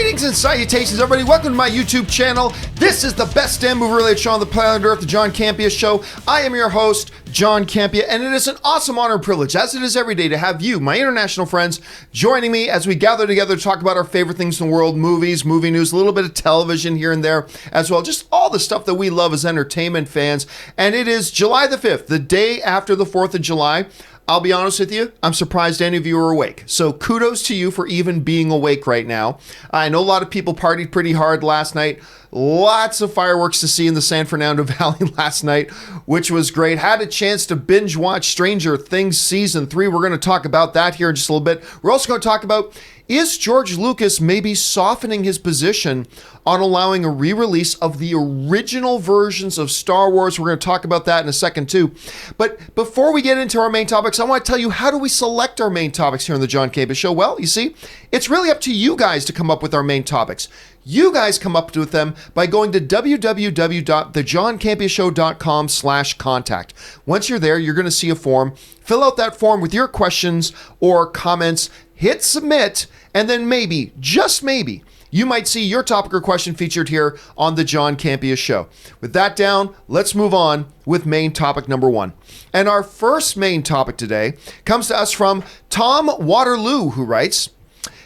Greetings and salutations, everybody. Welcome to my YouTube channel. This is the best damn movie-related show on the planet Earth, the John Campea Show. I am your host, John Campea, and it is an awesome honor and privilege, as it is every day, to have you, my international friends, joining me as we gather together to talk about our favorite things in the world, movies, movie news, a little bit of television here and there, as well, just all the stuff that we love as entertainment fans. And it is July the 5th, the day after the 4th of July. I'll be honest with you, I'm surprised any of you are awake. So kudos to you for even being awake right now. I know a lot of people partied pretty hard last night. Lots of fireworks to see in the San Fernando Valley last night, which was great. Had a chance to binge watch Stranger Things Season 3. We're going to talk about that here in just a little bit. We're also going to talk about, is George Lucas maybe softening his position on allowing a re-release of the original versions of Star Wars? We're going to talk about that in a second too. But before we get into our main topics, I want to tell you, how do we select our main topics here on the John Campea Show? Well, you see, it's really up to you guys to come up with our main topics. You guys come up with them by going to www.thejohncampeashow.com/contact. Once you're there, you're going to see a form. Fill out that form with your questions or comments, hit submit, and then maybe, just maybe, you might see your topic or question featured here on the John Campea Show. With that down, let's move on with main topic number one. And our first main topic today comes to us from Tom Waterloo, who writes,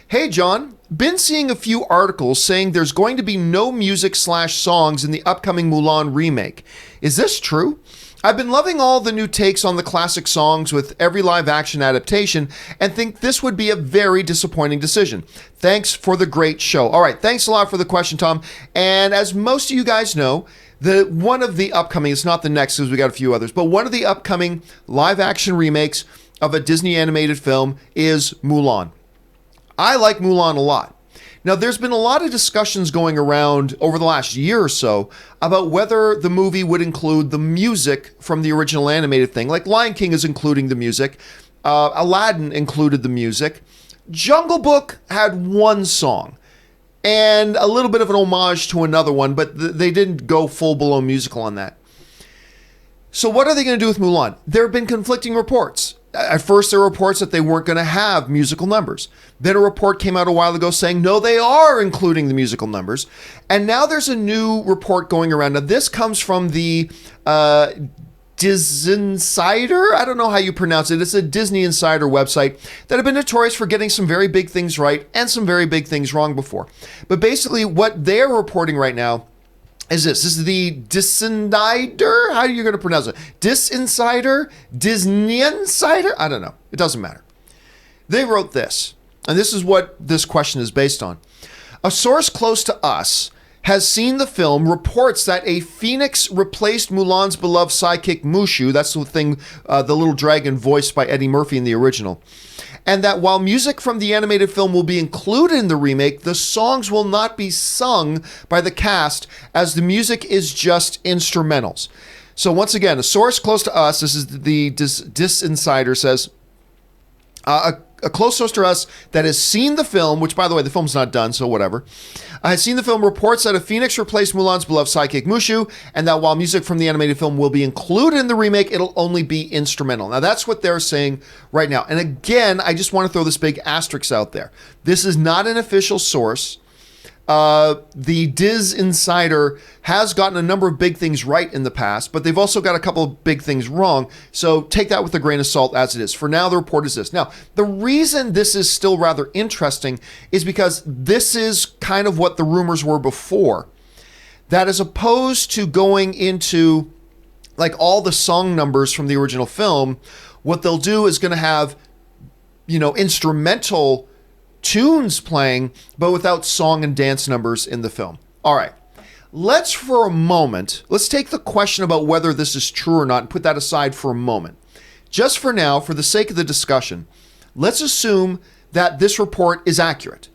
"Hey John, been seeing a few articles saying there's going to be no music/songs in the upcoming Mulan remake. Is this true? I've been loving all the new takes on the classic songs with every live action adaptation and think this would be a very disappointing decision. Thanks for the great show." All right, thanks a lot for the question, Tom. And as most of you guys know, one of the upcoming, it's not the next because we got a few others, but one of the upcoming live action remakes of a Disney animated film is Mulan. I like Mulan a lot. Now, there's been a lot of discussions going around over the last year or so about whether the movie would include the music from the original animated thing. Like Lion King is including the music. Aladdin included the music. Jungle Book had one song and a little bit of an homage to another one, but they didn't go full-blown musical on that. So what are they going to do with Mulan? There have been conflicting reports. At first, there were reports that they weren't going to have musical numbers. Then a report came out a while ago saying, no, they are including the musical numbers. And now there's a new report going around. Now, this comes from the Disney Insider. I don't know how you pronounce it. It's a Disney Insider website that have been notorious for getting some very big things right and some very big things wrong before. But basically, what they're reporting right now is this. This is the Disinsider. How are you going to pronounce it? Disinsider? Disney Insider? I don't know. It doesn't matter. They wrote this, and this is what this question is based on. A source close to us has seen the film, reports that a phoenix replaced Mulan's beloved sidekick Mushu. That's the thing, the little dragon voiced by Eddie Murphy in the original. And that while music from the animated film will be included in the remake, the songs will not be sung by the cast, as the music is just instrumentals. So once again, a source close to us, this is the Insider says, a close source to us that has seen the film, which by the way, the film's not done, so whatever, has seen the film, reports that a phoenix replaced Mulan's beloved sidekick Mushu, and that while music from the animated film will be included in the remake, it'll only be instrumental. Now that's what they're saying right now. And again, I just want to throw this big asterisk out there. This is not an official source. The Diz Insider has gotten a number of big things right in the past, but they've also got a couple of big things wrong. So take that with a grain of salt as it is. For now, the report is this. Now, the reason this is still rather interesting is because this is kind of what the rumors were before. That as opposed to going into like all the song numbers from the original film, what they'll do is going to have, instrumental tunes playing, but without song and dance numbers in the film. All right, let's take the question about whether this is true or not and put that aside for a moment. Just for now, for the sake of the discussion, let's assume that this report is accurate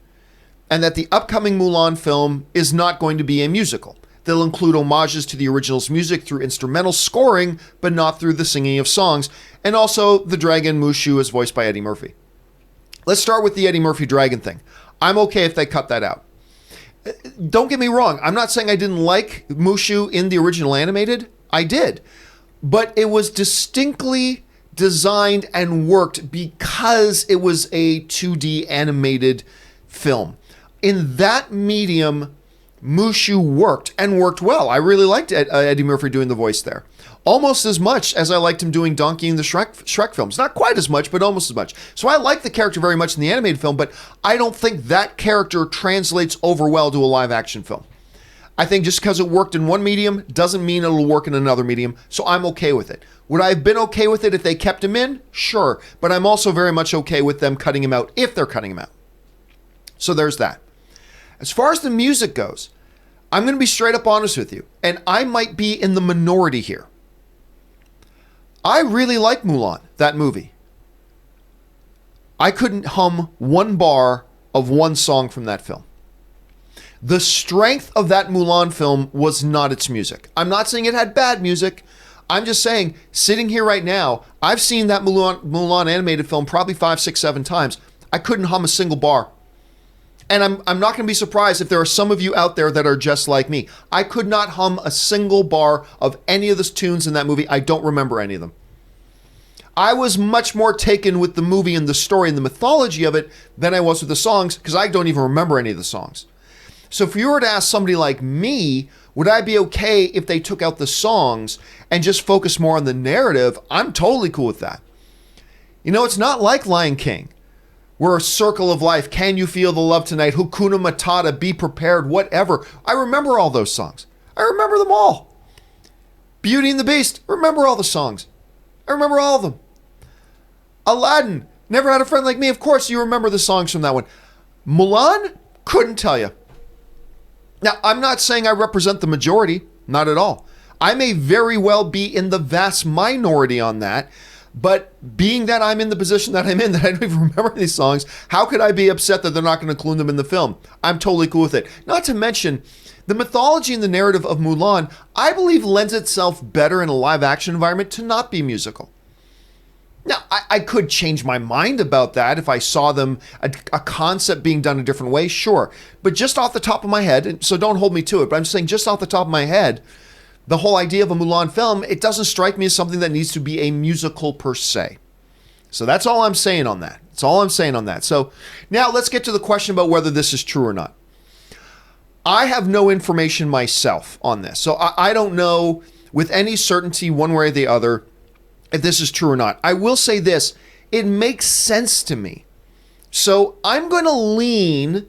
and that the upcoming Mulan film is not going to be a musical. They'll include homages to the original's music through instrumental scoring, but not through the singing of songs. And also, the dragon Mushu is voiced by Eddie Murphy. Let's start with the Eddie Murphy dragon thing. I'm okay if they cut that out. Don't get me wrong. I'm not saying I didn't like Mushu in the original animated. I did. But it was distinctly designed and worked because it was a 2D animated film. in that medium, Mushu worked and worked well. I really liked Eddie Murphy doing the voice there. Almost as much as I liked him doing Donkey in the Shrek films. Not quite as much, but almost as much. So I like the character very much in the animated film, but I don't think that character translates over well to a live action film. I think just because it worked in one medium doesn't mean it'll work in another medium, so I'm okay with it. Would I have been okay with it if they kept him in? Sure, but I'm also very much okay with them cutting him out if they're cutting him out. So there's that. As far as the music goes, I'm going to be straight up honest with you, and I might be in the minority here. I really like Mulan, that movie. I couldn't hum one bar of one song from that film. The strength of that Mulan film was not its music. I'm not saying it had bad music. I'm just saying, sitting here right now, I've seen that Mulan animated film probably 5, 6, 7 times. I couldn't hum a single bar. And I'm not going to be surprised if there are some of you out there that are just like me. I could not hum a single bar of any of the tunes in that movie. I don't remember any of them. I was much more taken with the movie and the story and the mythology of it than I was with the songs, because I don't even remember any of the songs. So if you were to ask somebody like me, would I be okay if they took out the songs and just focus more on the narrative? I'm totally cool with that. You know, it's not like Lion King. We're a circle of life. Can you feel the love tonight? Hakuna Matata, be prepared, whatever. I remember all those songs. I remember them all. Beauty and the Beast, remember all the songs. I remember all of them. Aladdin, never had a friend like me. Of course you remember the songs from that one. Mulan, couldn't tell you. Now, I'm not saying I represent the majority, not at all. I may very well be in the vast minority on that. But being that I'm in the position that I'm in, that I don't even remember these songs, how could I be upset that they're not going to include them in the film? I'm totally cool with it. Not to mention, the mythology and the narrative of Mulan, I believe lends itself better in a live action environment to not be musical. Now, I could change my mind about that if I saw them, a concept being done a different way, sure. But just off the top of my head, so don't hold me to it, but I'm just saying just off the top of my head, the whole idea of a Mulan film, it doesn't strike me as something that needs to be a musical per se. So that's all I'm saying on that. That's all I'm saying on that. So now let's get to the question about whether this is true or not. I have no information myself on this. So I don't know with any certainty one way or the other if this is true or not. I will say this, it makes sense to me. So I'm going to lean,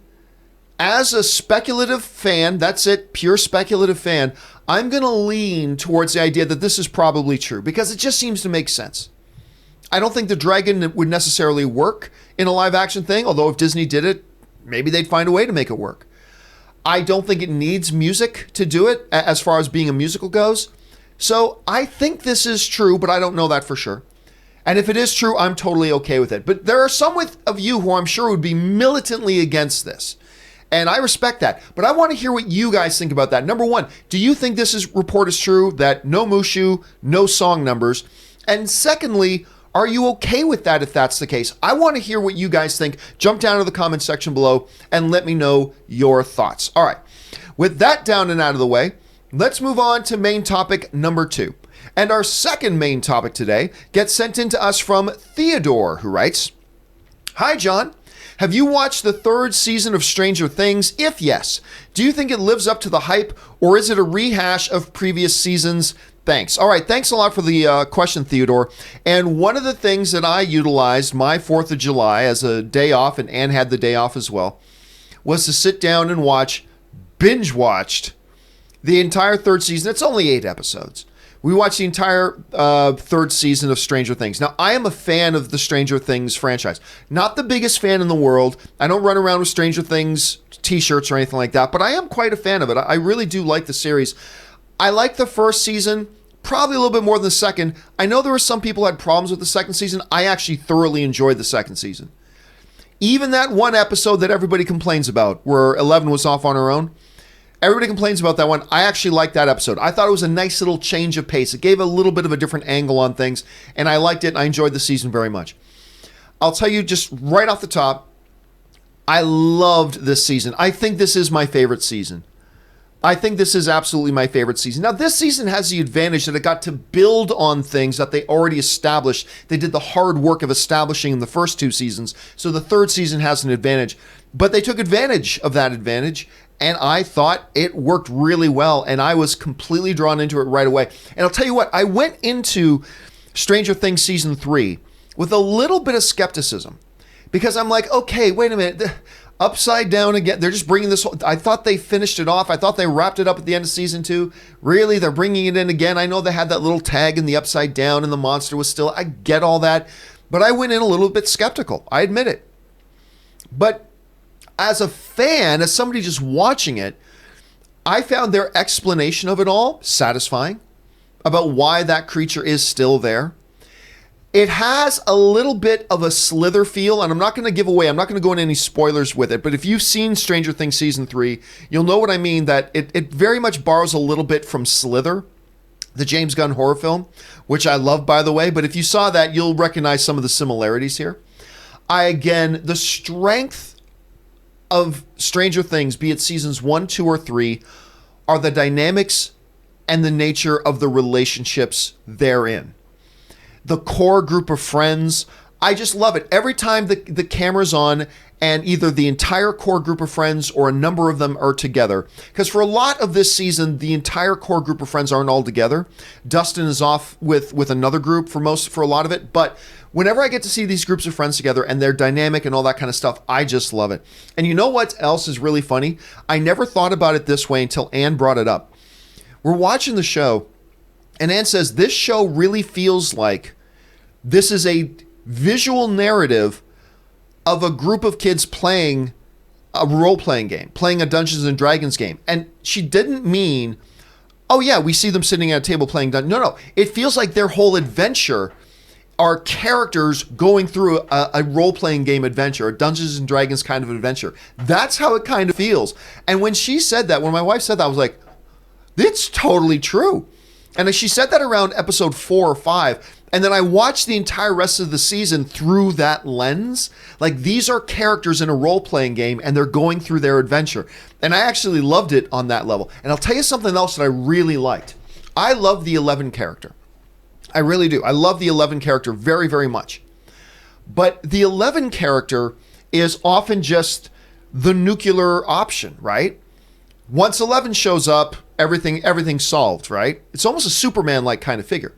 as a speculative fan, that's it, pure speculative fan, I'm going to lean towards the idea that this is probably true because it just seems to make sense. I don't think the dragon would necessarily work in a live action thing, although if Disney did it, maybe they'd find a way to make it work. I don't think it needs music to do it as far as being a musical goes. So I think this is true, but I don't know that for sure. And if it is true, I'm totally okay with it. But there are some of you who I'm sure would be militantly against this. And I respect that. But I want to hear what you guys think about that. Number one, do you think report is true, that no Mushu, no song numbers? And secondly, are you okay with that if that's the case? I want to hear what you guys think. Jump down to the comment section below and let me know your thoughts. All right. With that down and out of the way, let's move on to main topic number 2. And our second main topic today gets sent in to us from Theodore, who writes, "Hi, John. Have you watched the 3rd season of Stranger Things? If yes, do you think it lives up to the hype, or is it a rehash of previous seasons? Thanks." All right, thanks a lot for the question, Theodore. And one of the things that I utilized my 4th of July as a day off, and Ann had the day off as well, was to sit down and binge-watched the entire 3rd season. It's only 8 episodes. We watched the entire 3rd season of Stranger Things. Now, I am a fan of the Stranger Things franchise. Not the biggest fan in the world. I don't run around with Stranger Things t-shirts or anything like that, but I am quite a fan of it. I really do like the series. I like the 1st season, probably a little bit more than the 2nd. I know there were some people who had problems with the 2nd season. I actually thoroughly enjoyed the 2nd season. Even that one episode that everybody complains about, where Eleven was off on her own, everybody complains about that one. I actually liked that episode. I thought it was a nice little change of pace. It gave a little bit of a different angle on things, and I liked it, and I enjoyed the season very much. I'll tell you just right off the top, I loved this season. I think this is my favorite season. I think this is absolutely my favorite season. Now, this season has the advantage that it got to build on things that they already established. They did the hard work of establishing in the first 2 seasons. So the third season has an advantage. But they took advantage of that advantage, and I thought it worked really well, and I was completely drawn into it right away. And I'll tell you what, I went into Stranger Things Season 3 with a little bit of skepticism. Because I'm like, okay, wait a minute. Upside down again. They're just bringing this. I thought they finished it off. I thought they wrapped it up at the end of season 2. Really? They're bringing it in again. I know they had that little tag in the upside down and the monster was still. I get all that. But I went in a little bit skeptical. I admit it. But as a fan, as somebody just watching it, I found their explanation of it all satisfying about why that creature is still there. It has a little bit of a Slither feel, and I'm not going to give away, I'm not going to go into any spoilers with it, but if you've seen Stranger Things Season 3, you'll know what I mean, that it very much borrows a little bit from Slither, the James Gunn horror film, which I love, by the way, but if you saw that, you'll recognize some of the similarities here. The strength of Stranger Things, be it seasons 1, 2, or 3, are the dynamics and the nature of the relationships therein. The core group of friends, I just love it. Every time the camera's on and either the entire core group of friends or a number of them are together. Because for a lot of this season, the entire core group of friends aren't all together. Dustin is off with another group for a lot of it. But whenever I get to see these groups of friends together and they're dynamic and all that kind of stuff, I just love it. And you know what else is really funny? I never thought about it this way until Ann brought it up. We're watching the show, and Ann says, this show really feels like this is a visual narrative of a group of kids playing a role-playing game, playing a Dungeons and Dragons game. And she didn't mean, oh yeah, we see them sitting at a table playing Dungeons. No. It feels like their whole adventure are characters going through a role-playing game adventure, a Dungeons and Dragons kind of adventure. That's how it kind of feels. And when she said that, when my wife said that, I was like, it's totally true. And she said that around episode 4 or 5. And then I watched the entire rest of the season through that lens. Like, these are characters in a role-playing game, and they're going through their adventure. And I actually loved it on that level. And I'll tell you something else that I really liked. I love the 11 character. I really do. I love the 11 character very, very much. But the 11 character is often just the nuclear option, right? Once 11 shows up, everything's solved, right? It's almost a Superman-like kind of figure.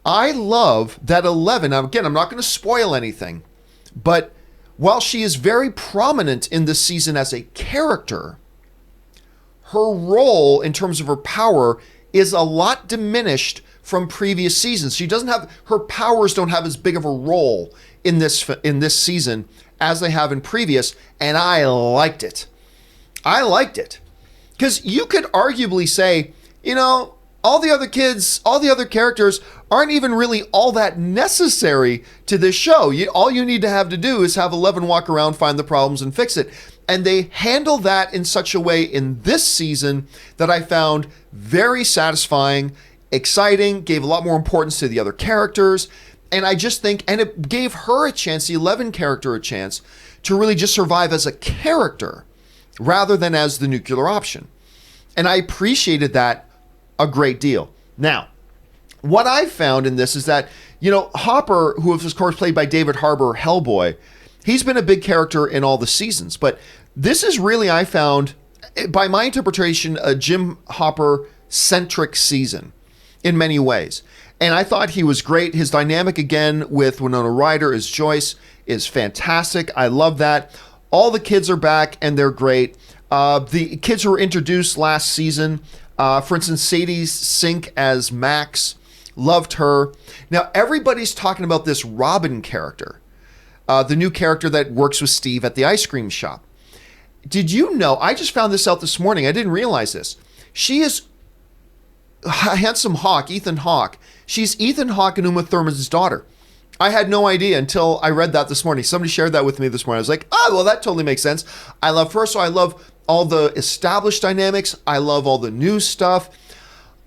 I love that 11. Now, again, I'm not going to spoil anything, but while she is very prominent in this season as a character, her role in terms of her power is a lot diminished from previous seasons. Her powers don't have as big of a role in this season as they have in previous, and I liked it. I liked it. Because you could arguably say, all the other characters aren't even really all that necessary to this show. All you need to have to do is have 11 walk around, find the problems, and fix it. And they handle that in such a way in this season that I found very satisfying, exciting, gave a lot more importance to the other characters. And I just think, and it gave her a chance, the 11 character a chance, to really just survive as a character rather than as the nuclear option. And I appreciated that a great deal. Now, what I found in this is that, Hopper, who is of course played by David Harbour, Hellboy, he's been a big character in all the seasons, but this is really, I found, by my interpretation, a Jim Hopper-centric season in many ways. And I thought he was great. His dynamic, again, with Winona Ryder as Joyce is fantastic. I love that. All the kids are back, and they're great. The kids who were introduced last season, for instance, Sadie Sink as Max, loved her. Now, everybody's talking about this Robin character, the new character that works with Steve at the ice cream shop. Did you know, I just found this out this morning, I didn't realize this. She is Handsome Hawk, Ethan Hawke. She's Ethan Hawke and Uma Thurman's daughter. I had no idea until I read that this morning. Somebody shared that with me this morning. I was like, oh, well, that totally makes sense. I love her, so I love all the established dynamics. I love all the new stuff.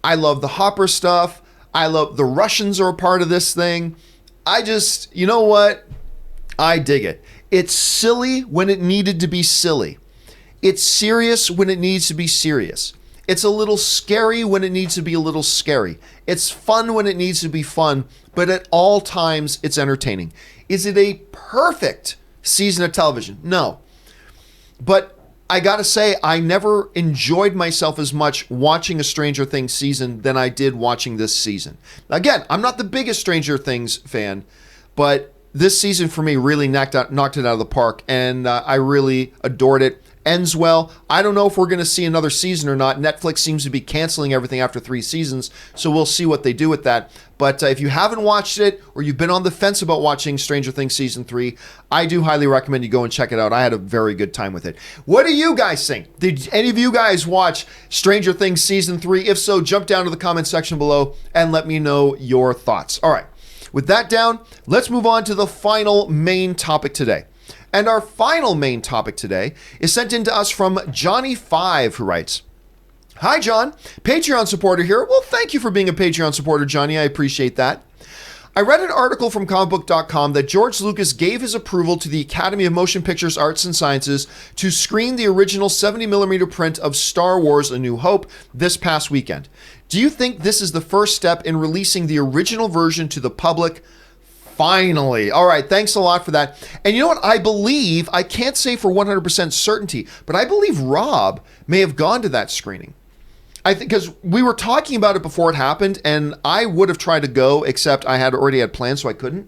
I love the Hopper stuff. I love the Russians are a part of this thing. You know what? I dig it. It's silly when it needed to be silly. It's serious when it needs to be serious. It's a little scary when it needs to be a little scary. It's fun when it needs to be fun, but at all times it's entertaining. Is it a perfect season of television? No. But I gotta say, I never enjoyed myself as much watching a Stranger Things season than I did watching this season. Again, I'm not the biggest Stranger Things fan, but this season for me really knocked it out of the park, and I really adored it. Ends well. I don't know if we're going to see another season or not. Netflix seems to be canceling everything after 3 seasons, so we'll see what they do with that. But if you haven't watched it, or you've been on the fence about watching Stranger Things Season 3, I do highly recommend you go and check it out. I had a very good time with it. What do you guys think? Did any of you guys watch Stranger Things Season 3? If so, jump down to the comment section below and let me know your thoughts. All right, with that down, let's move on to the final main topic today. And our final main topic today is sent in to us from Johnny5, who writes, "Hi, John. Patreon supporter here. Well, thank you for being a Patreon supporter, Johnny. I appreciate that. I read an article from comicbook.com that George Lucas gave his approval to the Academy of Motion Pictures Arts and Sciences to screen the original 70mm print of Star Wars A New Hope this past weekend. Do you think this is the first step in releasing the original version to the public? Finally." All right, thanks a lot for that. And you know what? I believe, I can't say for 100% certainty, but I believe Rob may have gone to that screening. I think because we were talking about it before it happened, and I would have tried to go, except I had already had plans, so I couldn't.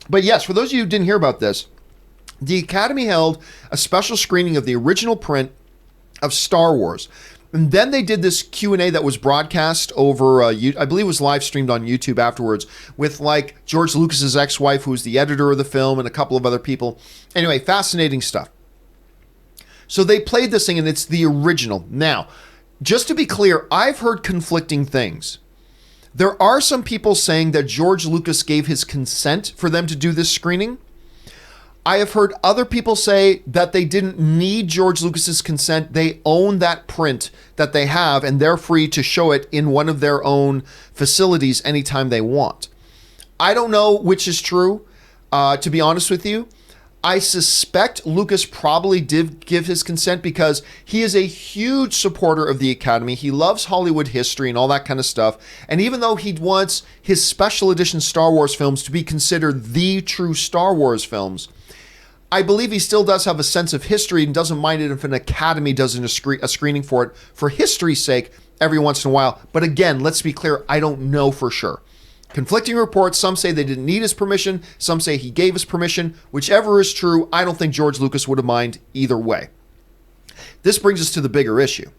But yes, for those of you who didn't hear about this, the Academy held a special screening of the original print of Star Wars. And then they did this Q&A that was broadcast over, I believe it was live streamed on YouTube afterwards, with like George Lucas's ex-wife, who was the editor of the film, and a couple of other people. Anyway, fascinating stuff. So they played this thing, and it's the original. Now, just to be clear, I've heard conflicting things. There are some people saying that George Lucas gave his consent for them to do this screening. I have heard other people say that they didn't need George Lucas's consent. They own that print that they have, and they're free to show it in one of their own facilities anytime they want. I don't know which is true, to be honest with you. I suspect Lucas probably did give his consent because he is a huge supporter of the Academy. He loves Hollywood history and all that kind of stuff. And even though he wants his special edition Star Wars films to be considered the true Star Wars films, I believe he still does have a sense of history and doesn't mind it if an Academy does a screening for it for history's sake every once in a while. But again, let's be clear, I don't know for sure. Conflicting reports, some say they didn't need his permission, some say he gave his permission. Whichever is true, I don't think George Lucas would have minded either way. This brings us to the bigger issue.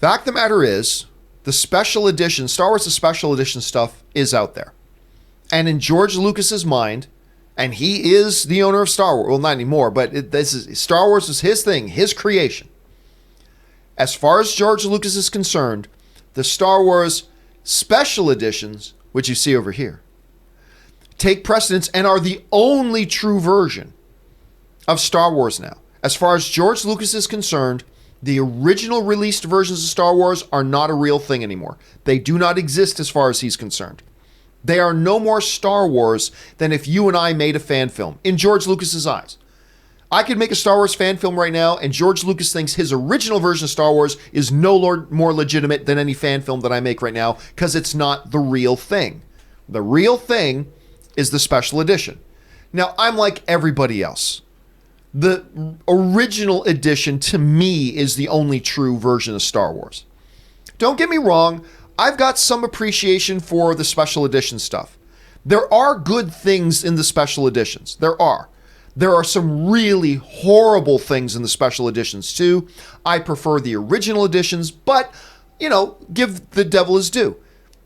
Fact of the matter is, the special edition, Star Wars' the special edition stuff is out there. And in George Lucas's mind, and he is the owner of Star Wars, well, not anymore, but Star Wars is his thing, his creation. As far as George Lucas is concerned, the Star Wars special editions, which you see over here, take precedence and are the only true version of Star Wars now. As far as George Lucas is concerned, the original released versions of Star Wars are not a real thing anymore. They do not exist as far as he's concerned. They are no more Star Wars than if you and I made a fan film, in George Lucas's eyes. I could make a Star Wars fan film right now, and George Lucas thinks his original version of Star Wars is no more legitimate than any fan film that I make right now, because it's not the real thing. The real thing is the special edition. Now, I'm like everybody else. The original edition, to me, is the only true version of Star Wars. Don't get me wrong, I've got some appreciation for the special edition stuff. There are good things in the special editions. There are. There are some really horrible things in the special editions too. I prefer the original editions, but, you know, give the devil his due.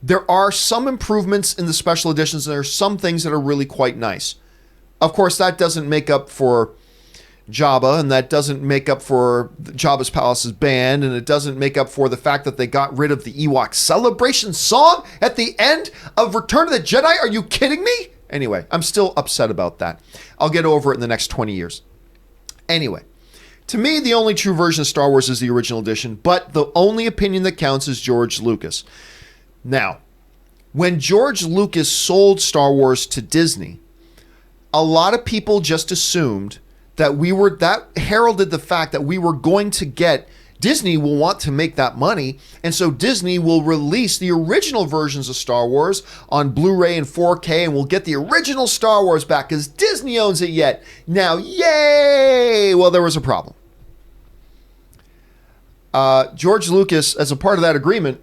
There are some improvements in the special editions, and there are some things that are really quite nice. Of course, that doesn't make up for Jabba, and that doesn't make up for Jabba's Palace's band, and it doesn't make up for the fact that they got rid of the Ewok celebration song at the end of Return of the Jedi. Are you kidding me? Anyway, I'm still upset about that. I'll get over it in the next 20 years. Anyway, to me, the only true version of Star Wars is the original edition, but the only opinion that counts is George Lucas. Now, when George Lucas sold Star Wars to Disney, a lot of people just assumed that heralded the fact that we were going to get, Disney will want to make that money, and so Disney will release the original versions of Star Wars on Blu-ray and 4K, and we'll get the original Star Wars back because Disney owns it yet. Now, yay! Well, there was a problem. George Lucas, as a part of that agreement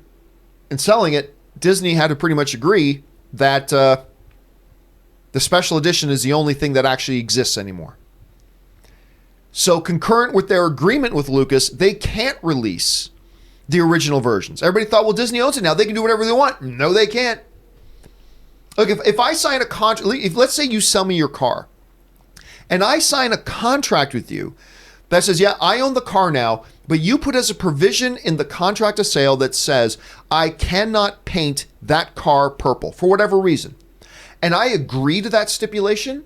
in selling it, Disney had to pretty much agree that the special edition is the only thing that actually exists anymore. So concurrent with their agreement with Lucas, they can't release the original versions. Everybody thought, well, Disney owns it now. They can do whatever they want. No, they can't. Look, if I sign a contract, let's say you sell me your car, and I sign a contract with you that says, yeah, I own the car now, but you put as a provision in the contract of sale that says, I cannot paint that car purple for whatever reason, and I agree to that stipulation,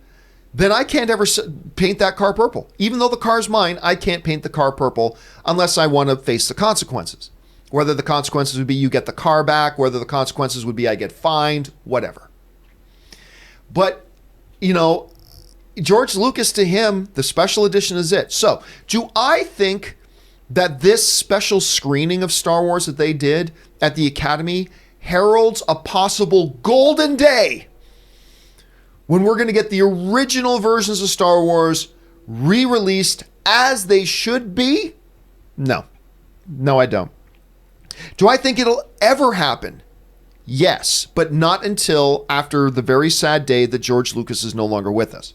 then I can't ever paint that car purple. Even though the car's mine, I can't paint the car purple unless I want to face the consequences. Whether the consequences would be you get the car back, whether the consequences would be I get fined, whatever. But, you know, George Lucas, to him, the special edition is it. So, do I think that this special screening of Star Wars that they did at the Academy heralds a possible golden day when we're going to get the original versions of Star Wars re-released as they should be? No. No, I don't. Do I think it'll ever happen? Yes, but not until after the very sad day that George Lucas is no longer with us.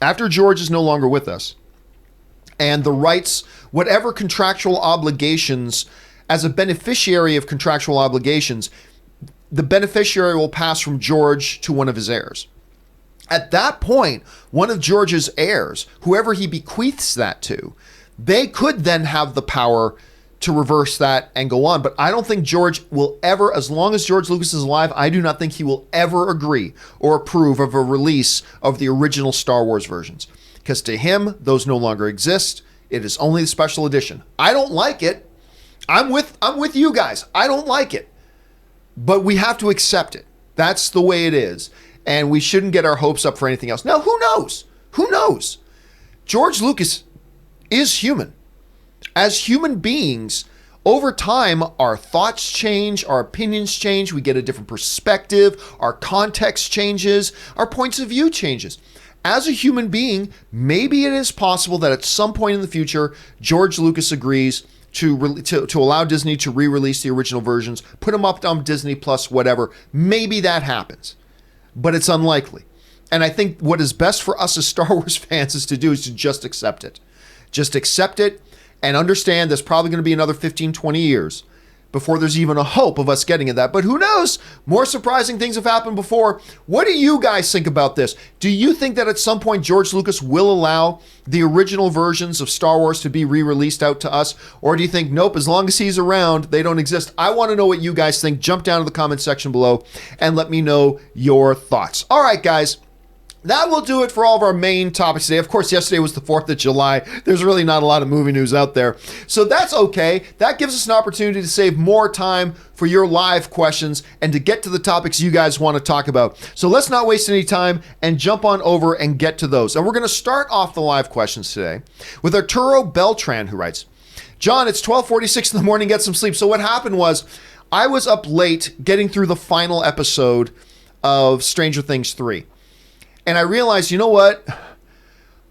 After George is no longer with us, and the rights, whatever contractual obligations, as a beneficiary of contractual obligations, the beneficiary will pass from George to one of his heirs. At that point, one of George's heirs, whoever he bequeaths that to, they could then have the power to reverse that and go on. But I don't think George will ever, as long as George Lucas is alive, I do not think he will ever agree or approve of a release of the original Star Wars versions. Because to him, those no longer exist. It is only the special edition. I don't like it. I'm with you guys. I don't like it. But we have to accept it. That's the way it is. And we shouldn't get our hopes up for anything else. Now, who knows? Who knows? George Lucas is human. As human beings, over time, our thoughts change, our opinions change, we get a different perspective, our context changes, our points of view changes. As a human being, maybe it is possible that at some point in the future, George Lucas agrees to allow Disney to re-release the original versions, put them up on Disney Plus, whatever. Maybe that happens, but it's unlikely. And I think what is best for us as Star Wars fans is to just accept it. Just accept it and understand there's probably going to be another 15, 20 years before there's even a hope of us getting at that. But who knows? More surprising things have happened before. What do you guys think about this? Do you think that at some point George Lucas will allow the original versions of Star Wars to be re-released out to us? Or do you think, nope, as long as he's around, they don't exist? I want to know what you guys think. Jump down to the comment section below and let me know your thoughts. All right, guys. That will do it for all of our main topics today. Of course, yesterday was the 4th of July. There's really not a lot of movie news out there. So that's okay. That gives us an opportunity to save more time for your live questions and to get to the topics you guys want to talk about. So let's not waste any time and jump on over and get to those. And we're going to start off the live questions today with Arturo Beltran, who writes, John, it's 12:46 in the morning. Get some sleep. So what happened was I was up late getting through the final episode of Stranger Things 3. And I realized, you know what?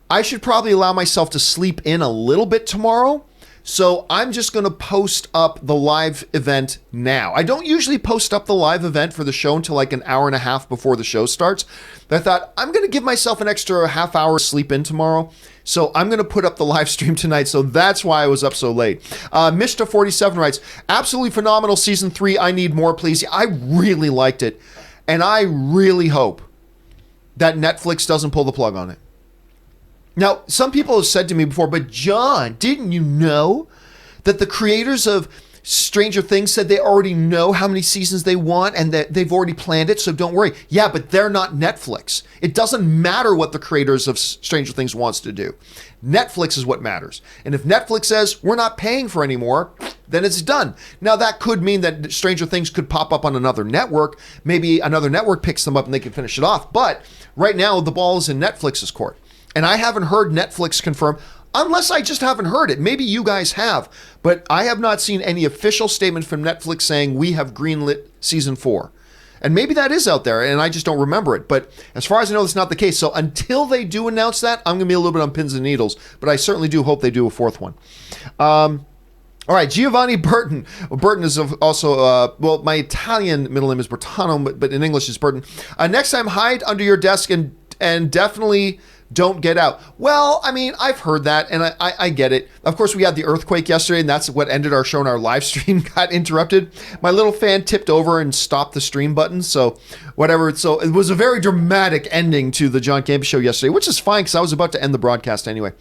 I should probably allow myself to sleep in a little bit tomorrow. So I'm just going to post up the live event now. I don't usually post up the live event for the show until like an hour and a half before the show starts. But I thought I'm going to give myself an extra half hour sleep in tomorrow. So I'm going to put up the live stream tonight. So that's why I was up so late. Mishta47 writes, absolutely phenomenal season 3. I need more, please. I really liked it. And I really hope that Netflix doesn't pull the plug on it. Now, some people have said to me before, but John, didn't you know that the creators of Stranger Things said they already know how many seasons they want and that they've already planned it, so don't worry. Yeah, but they're not Netflix. It doesn't matter what the creators of Stranger Things wants to do. Netflix is what matters. And if Netflix says we're not paying for any more, then it's done. Now, that could mean that Stranger Things could pop up on another network. Maybe another network picks them up and they can finish it off. But right now, the ball is in Netflix's court. And I haven't heard Netflix confirm, unless I just haven't heard it. Maybe you guys have, but I have not seen any official statement from Netflix saying we have greenlit season 4. And maybe that is out there and I just don't remember it. But as far as I know, that's not the case. So until they do announce that, I'm going to be a little bit on pins and needles, but I certainly do hope they do a 4th one. All right, Giovanni Burton. Well, Burton is also, well, my Italian middle name is Bertano, but in English it's Burton. Next time, hide under your desk and definitely don't get out. Well, I mean, I've heard that, and I get it. Of course, we had the earthquake yesterday, and that's what ended our show, and our live stream got interrupted. My little fan tipped over and stopped the stream button, so whatever. So it was a very dramatic ending to the John Campea Show yesterday, which is fine, because I was about to end the broadcast anyway.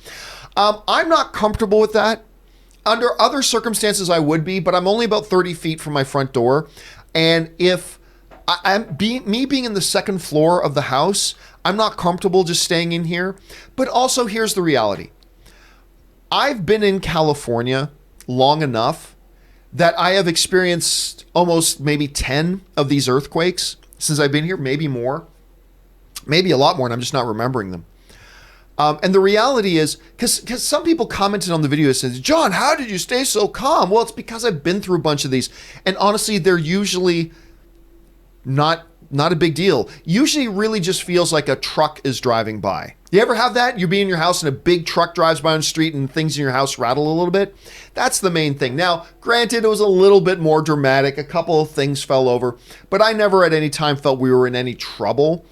I'm not comfortable with that. Under other circumstances, I would be, but I'm only about 30 feet from my front door, and if me being in the second floor of the house, I'm not comfortable just staying in here. But also, here's the reality. I've been in California long enough that I have experienced almost maybe 10 of these earthquakes since I've been here, maybe more, maybe a lot more, and I'm just not remembering them. And the reality is, because some people commented on the video and said, John, how did you stay so calm? Well, it's because I've been through a bunch of these. And honestly, they're usually not a big deal. Usually really just feels like a truck is driving by. You ever have that? You be in your house and a big truck drives by on the street and things in your house rattle a little bit? That's the main thing. Now, granted, it was a little bit more dramatic. A couple of things fell over, but I never at any time felt we were in any trouble.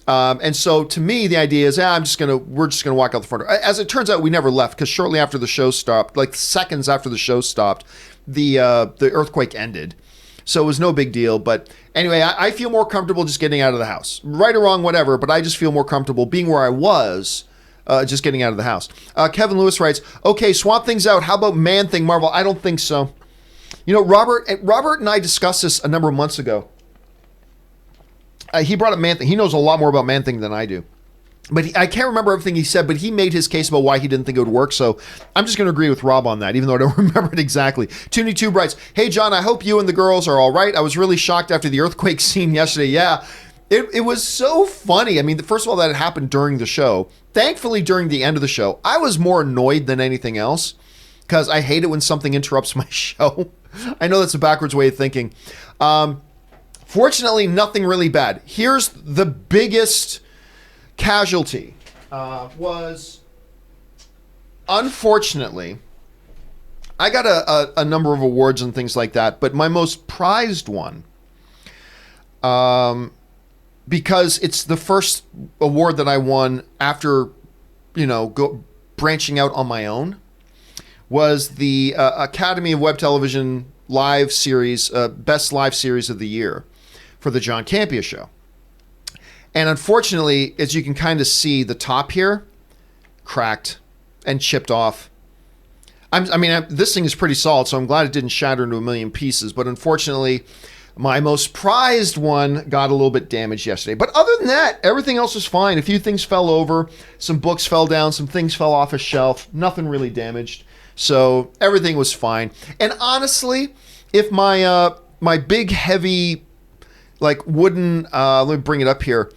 And so to me, the idea is, we're just gonna walk out the front door. As it turns out, we never left because shortly after the show stopped, like seconds after the show stopped, the earthquake ended. So it was no big deal. But anyway, I feel more comfortable just getting out of the house. Right or wrong, whatever, but I just feel more comfortable being where I was, just getting out of the house. Kevin Lewis writes, okay, swap things out. How about Man-Thing Marvel? I don't think so. You know, Robert and I discussed this a number of months ago. He brought up Man-Thing. He knows a lot more about Man-Thing than I do. But I can't remember everything he said, but he made his case about why he didn't think it would work. So I'm just going to agree with Rob on that, even though I don't remember it exactly. Toonie2 writes, hey, John, I hope you and the girls are all right. I was really shocked after the earthquake scene yesterday. Yeah, it was so funny. I mean, first of all, that it happened during the show. Thankfully, during the end of the show, I was more annoyed than anything else because I hate it when something interrupts my show. I know that's a backwards way of thinking. Fortunately, nothing really bad. Here's the biggest casualty was, unfortunately, I got a number of awards and things like that, but my most prized one, because it's the first award that I won after, branching out on my own, was the Academy of Web Television Live Series, Best Live Series of the Year for the John Campea Show. And unfortunately, as you can kind of see, the top here cracked and chipped off. This thing is pretty solid, so I'm glad it didn't shatter into a million pieces. But unfortunately, my most prized one got a little bit damaged yesterday. But other than that, everything else was fine. A few things fell over. Some books fell down. Some things fell off a shelf. Nothing really damaged. So everything was fine. And honestly, if my big, heavy, like wooden, let me bring it up here,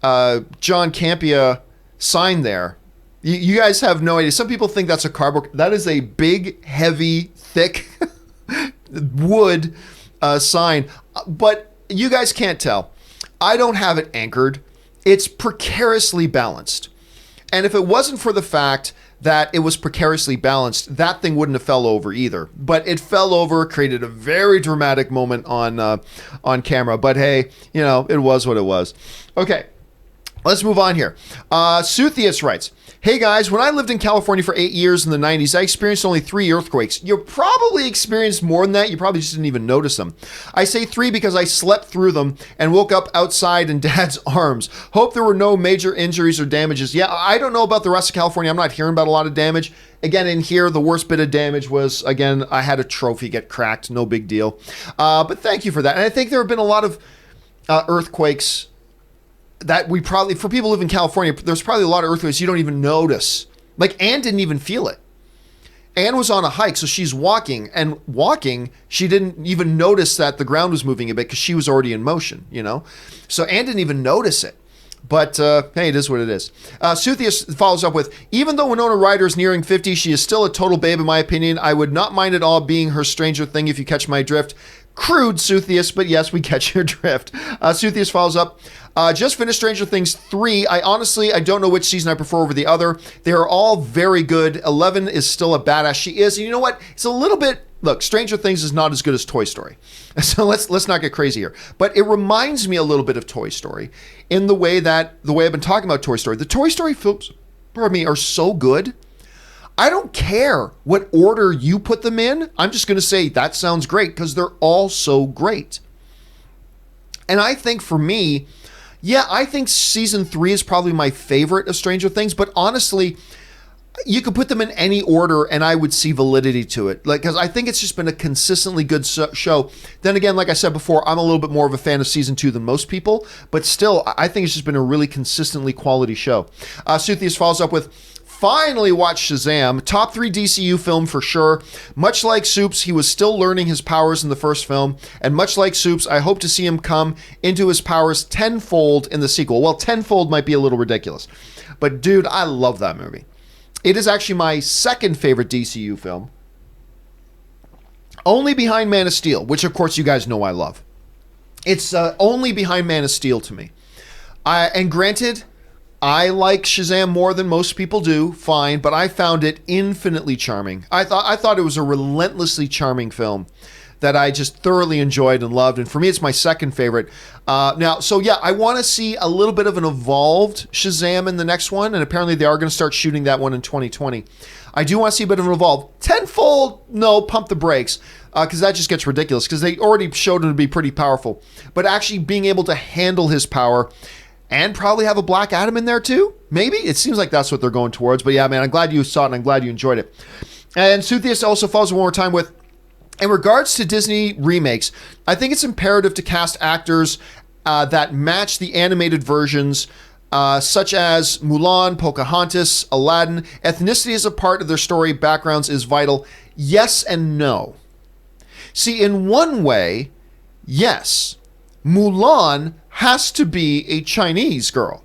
John Campea sign there. You guys have no idea. Some people think that's a cardboard. That is a big, heavy, thick wood sign. But you guys can't tell. I don't have it anchored. It's precariously balanced. And if it wasn't for the fact that it was precariously balanced, that thing wouldn't have fell over either. But it fell over, created a very dramatic moment on camera. But hey, it was what it was. Okay, let's move on here. Suthius writes, hey guys, when I lived in California for 8 years in the 90s, I experienced only 3 earthquakes. You probably experienced more than that. You probably just didn't even notice them. I say 3 because I slept through them and woke up outside in Dad's arms. Hope there were no major injuries or damages. Yeah, I don't know about the rest of California. I'm not hearing about a lot of damage. Again, in here, the worst bit of damage was, again, I had a trophy get cracked. No big deal. But thank you for that. And I think there have been a lot of earthquakes that we probably, for people who live in California, there's probably a lot of earthquakes you don't even notice. Like Ann didn't even feel it. Ann was on a hike, so she's walking, she didn't even notice that the ground was moving a bit because she was already in motion, So Ann didn't even notice it. But hey, it is what it is. Suthius follows up with, even though Winona Ryder is nearing 50, she is still a total babe in my opinion. I would not mind at all being her Stranger Thing if you catch my drift. Crude, Suthius, but yes, we catch your drift. Suthius follows up, just finished Stranger Things 3. I don't know which season I prefer over the other. They are all very good. 11 is still a badass. She is. And you know what? It's a little bit... Look, Stranger Things is not as good as Toy Story. So let's not get crazy here. But it reminds me a little bit of Toy Story in the way I've been talking about Toy Story. The Toy Story films, are so good. I don't care what order you put them in. I'm just going to say that sounds great because they're all so great. And I think for me, I think season 3 is probably my favorite of Stranger Things. But honestly, you could put them in any order and I would see validity to it. Because I think it's just been a consistently good show. Then again, like I said before, I'm a little bit more of a fan of season 2 than most people. But still, I think it's just been a really consistently quality show. Suthius follows up with, finally watched Shazam. Top 3 DCU film for sure. Much like Soups, he was still learning his powers in the first film. And much like Soups, I hope to see him come into his powers tenfold in the sequel. Well, tenfold might be a little ridiculous. But dude, I love that movie. It is actually my second favorite DCU film. Only behind Man of Steel, which of course you guys know I love. It's only behind Man of Steel to me. And granted, I like Shazam more than most people do, fine, but I found it infinitely charming. I thought it was a relentlessly charming film that I just thoroughly enjoyed and loved. And for me, it's my second favorite. I want to see a little bit of an evolved Shazam in the next one. And apparently they are going to start shooting that one in 2020. I do want to see a bit of an evolved. Tenfold, no, pump the brakes. Because that just gets ridiculous. Because they already showed him to be pretty powerful. But actually being able to handle his power and probably have a Black Adam in there too. Maybe. It seems like that's what they're going towards. But yeah, man, I'm glad you saw it and I'm glad you enjoyed it. And Suthius also follows one more time with, in regards to Disney remakes, I think it's imperative to cast actors that match the animated versions, such as Mulan, Pocahontas, Aladdin. Ethnicity as a part of their story backgrounds is vital. Yes and no. See, in one way, yes, Mulan has to be a Chinese girl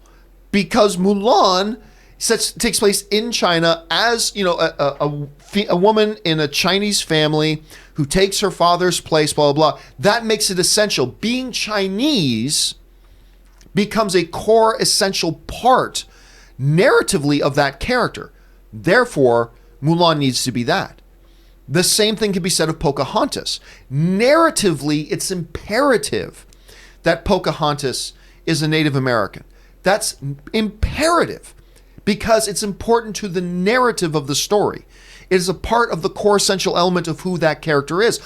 because Mulan takes place in China as, a woman in a Chinese family who takes her father's place, blah, blah, blah. That makes it essential. Being Chinese becomes a core essential part narratively of that character. Therefore, Mulan needs to be that. The same thing can be said of Pocahontas. Narratively, it's imperative that Pocahontas is a Native American. That's imperative because it's important to the narrative of the story. It is a part of the core essential element of who that character is.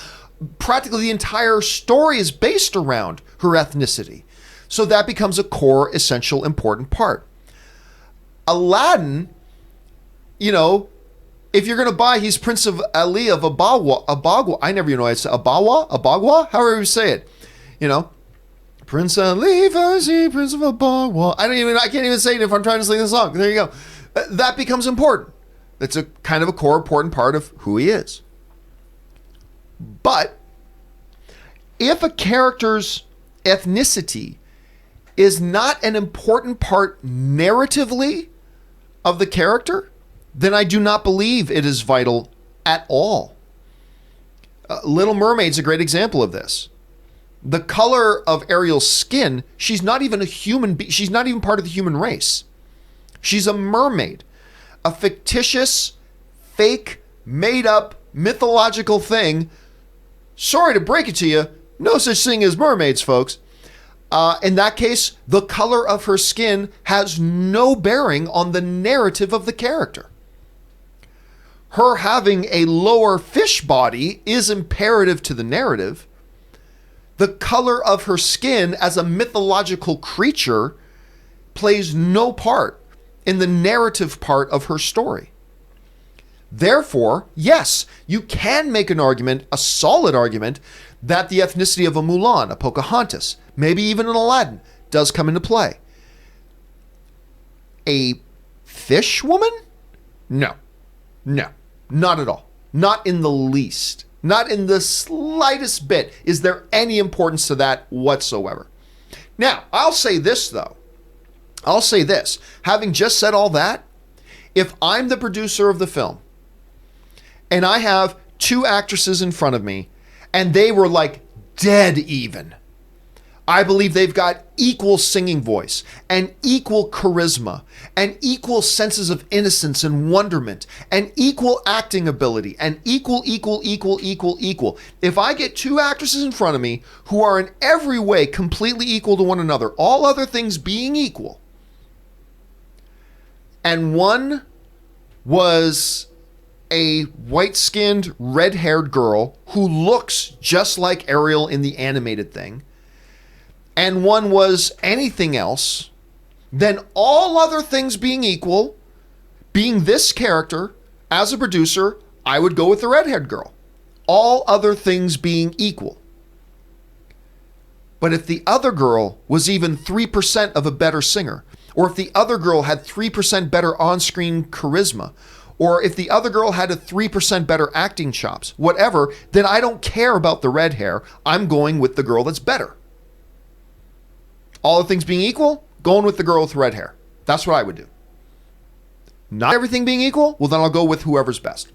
Practically the entire story is based around her ethnicity. So that becomes a core essential important part. Aladdin, if you're going to buy, he's Prince of Ali of Abagua. I never know. It's Abagua, however you say it. Prince Ali, Prince of Abagua. I can't even say it if I'm trying to sing the song. There you go. That becomes important. It's a kind of a core important part of who he is. But if a character's ethnicity is not an important part narratively of the character, then I do not believe it is vital at all. Little Mermaid's a great example of this. The color of Ariel's skin, she's not even a human being. She's not even part of the human race. She's a mermaid. A fictitious, fake, made-up, mythological thing. Sorry to break it to you, no such thing as mermaids, folks. In that case, the color of her skin has no bearing on the narrative of the character. Her having a lower fish body is imperative to the narrative. The color of her skin as a mythological creature plays no part in the narrative part of her story. Therefore, yes, you can make an argument, a solid argument, that the ethnicity of a Mulan, a Pocahontas, maybe even an Aladdin, does come into play. A fish woman? No, not at all. Not in the least. Not in the slightest bit is there any importance to that whatsoever. Now, I'll say this, though. I'll say this, having just said all that, if I'm the producer of the film and I have two actresses in front of me and they were like dead even, I believe they've got equal singing voice and equal charisma and equal senses of innocence and wonderment and equal acting ability and equal. If I get two actresses in front of me who are in every way completely equal to one another, all other things being equal, and one was a white-skinned, red-haired girl who looks just like Ariel in the animated thing, and one was anything else, then all other things being equal, being this character, as a producer, I would go with the red-haired girl. All other things being equal. But if the other girl was even 3% of a better singer, or if the other girl had 3% better on-screen charisma, or if the other girl had a 3% better acting chops, whatever, then I don't care about the red hair. I'm going with the girl that's better. All the things being equal, going with the girl with red hair. That's what I would do. Not everything being equal, well, then I'll go with whoever's best.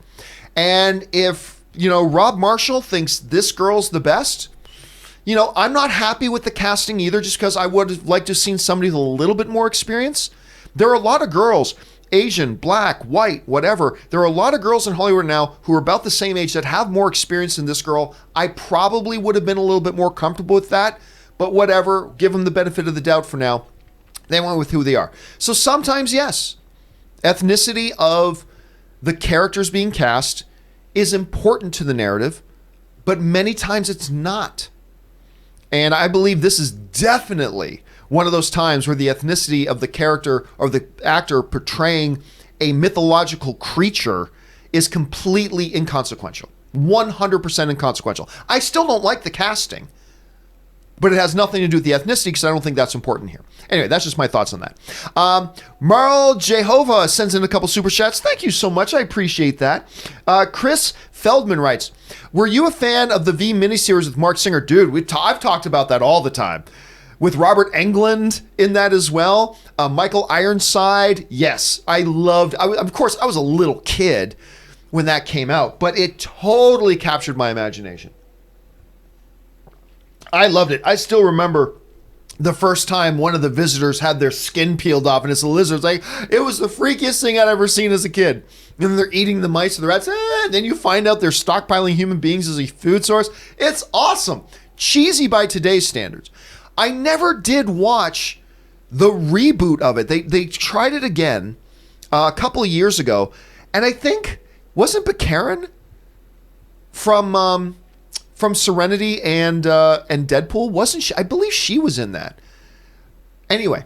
And if, Rob Marshall thinks this girl's the best, I'm not happy with the casting either, just because I would have liked to have seen somebody with a little bit more experience. There are a lot of girls, Asian, black, white, whatever. There are a lot of girls in Hollywood now who are about the same age that have more experience than this girl. I probably would have been a little bit more comfortable with that. But whatever, give them the benefit of the doubt for now. They went with who they are. So sometimes, yes, ethnicity of the characters being cast is important to the narrative, but many times it's not. And I believe this is definitely one of those times where the ethnicity of the character or the actor portraying a mythological creature is completely inconsequential. 100% inconsequential. I still don't like the casting, but it has nothing to do with the ethnicity because I don't think that's important here. Anyway, that's just my thoughts on that. Marl Jehovah sends in a couple super chats. Thank you so much. I appreciate that. Chris Feldman writes, were you a fan of the V miniseries with Mark Singer? Dude, I've talked about that all the time. With Robert Englund in that as well. Michael Ironside. Yes, of course, I was a little kid when that came out, but it totally captured my imagination. I loved it. I still remember the first time one of the visitors had their skin peeled off and it's a lizard. It was the freakiest thing I'd ever seen as a kid. And then they're eating the mice or the rats. And then you find out they're stockpiling human beings as a food source. It's awesome. Cheesy by today's standards. I never did watch the reboot of it. They tried it again a couple of years ago. And I think, wasn't Baccarin from Serenity and Deadpool, wasn't she? I believe she was in that. Anyway,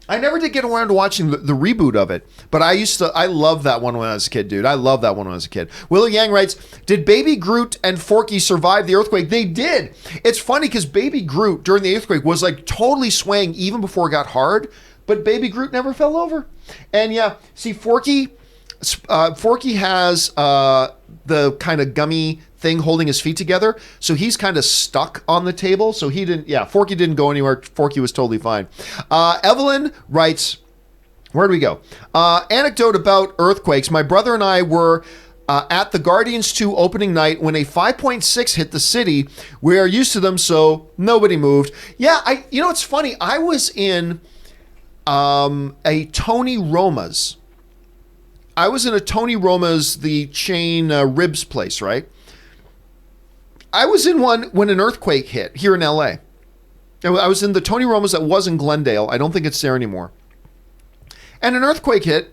I never did get around to watching the reboot of it, but I loved that one when I was a kid, dude. I loved that one when I was a kid. Willie Yang writes, did Baby Groot and Forkie survive the earthquake? They did. It's funny because Baby Groot during the earthquake was like totally swaying even before it got hard, but Baby Groot never fell over. And yeah, see, Forkie has the kind of gummy thing holding his feet together, so he's kind of stuck on the table, so Forkie didn't go anywhere. Forkie was totally fine. Evelyn writes, where do we go? Anecdote about earthquakes. My brother and I were at the Guardians 2 opening night when a 5.6 hit the city. We are used to them, so nobody moved. Yeah, it's funny, I was in a Tony Roma's. The chain ribs place, right? I was in one when an earthquake hit here in LA. I was in the Tony Roma's that was in Glendale. I don't think it's there anymore. And an earthquake hit,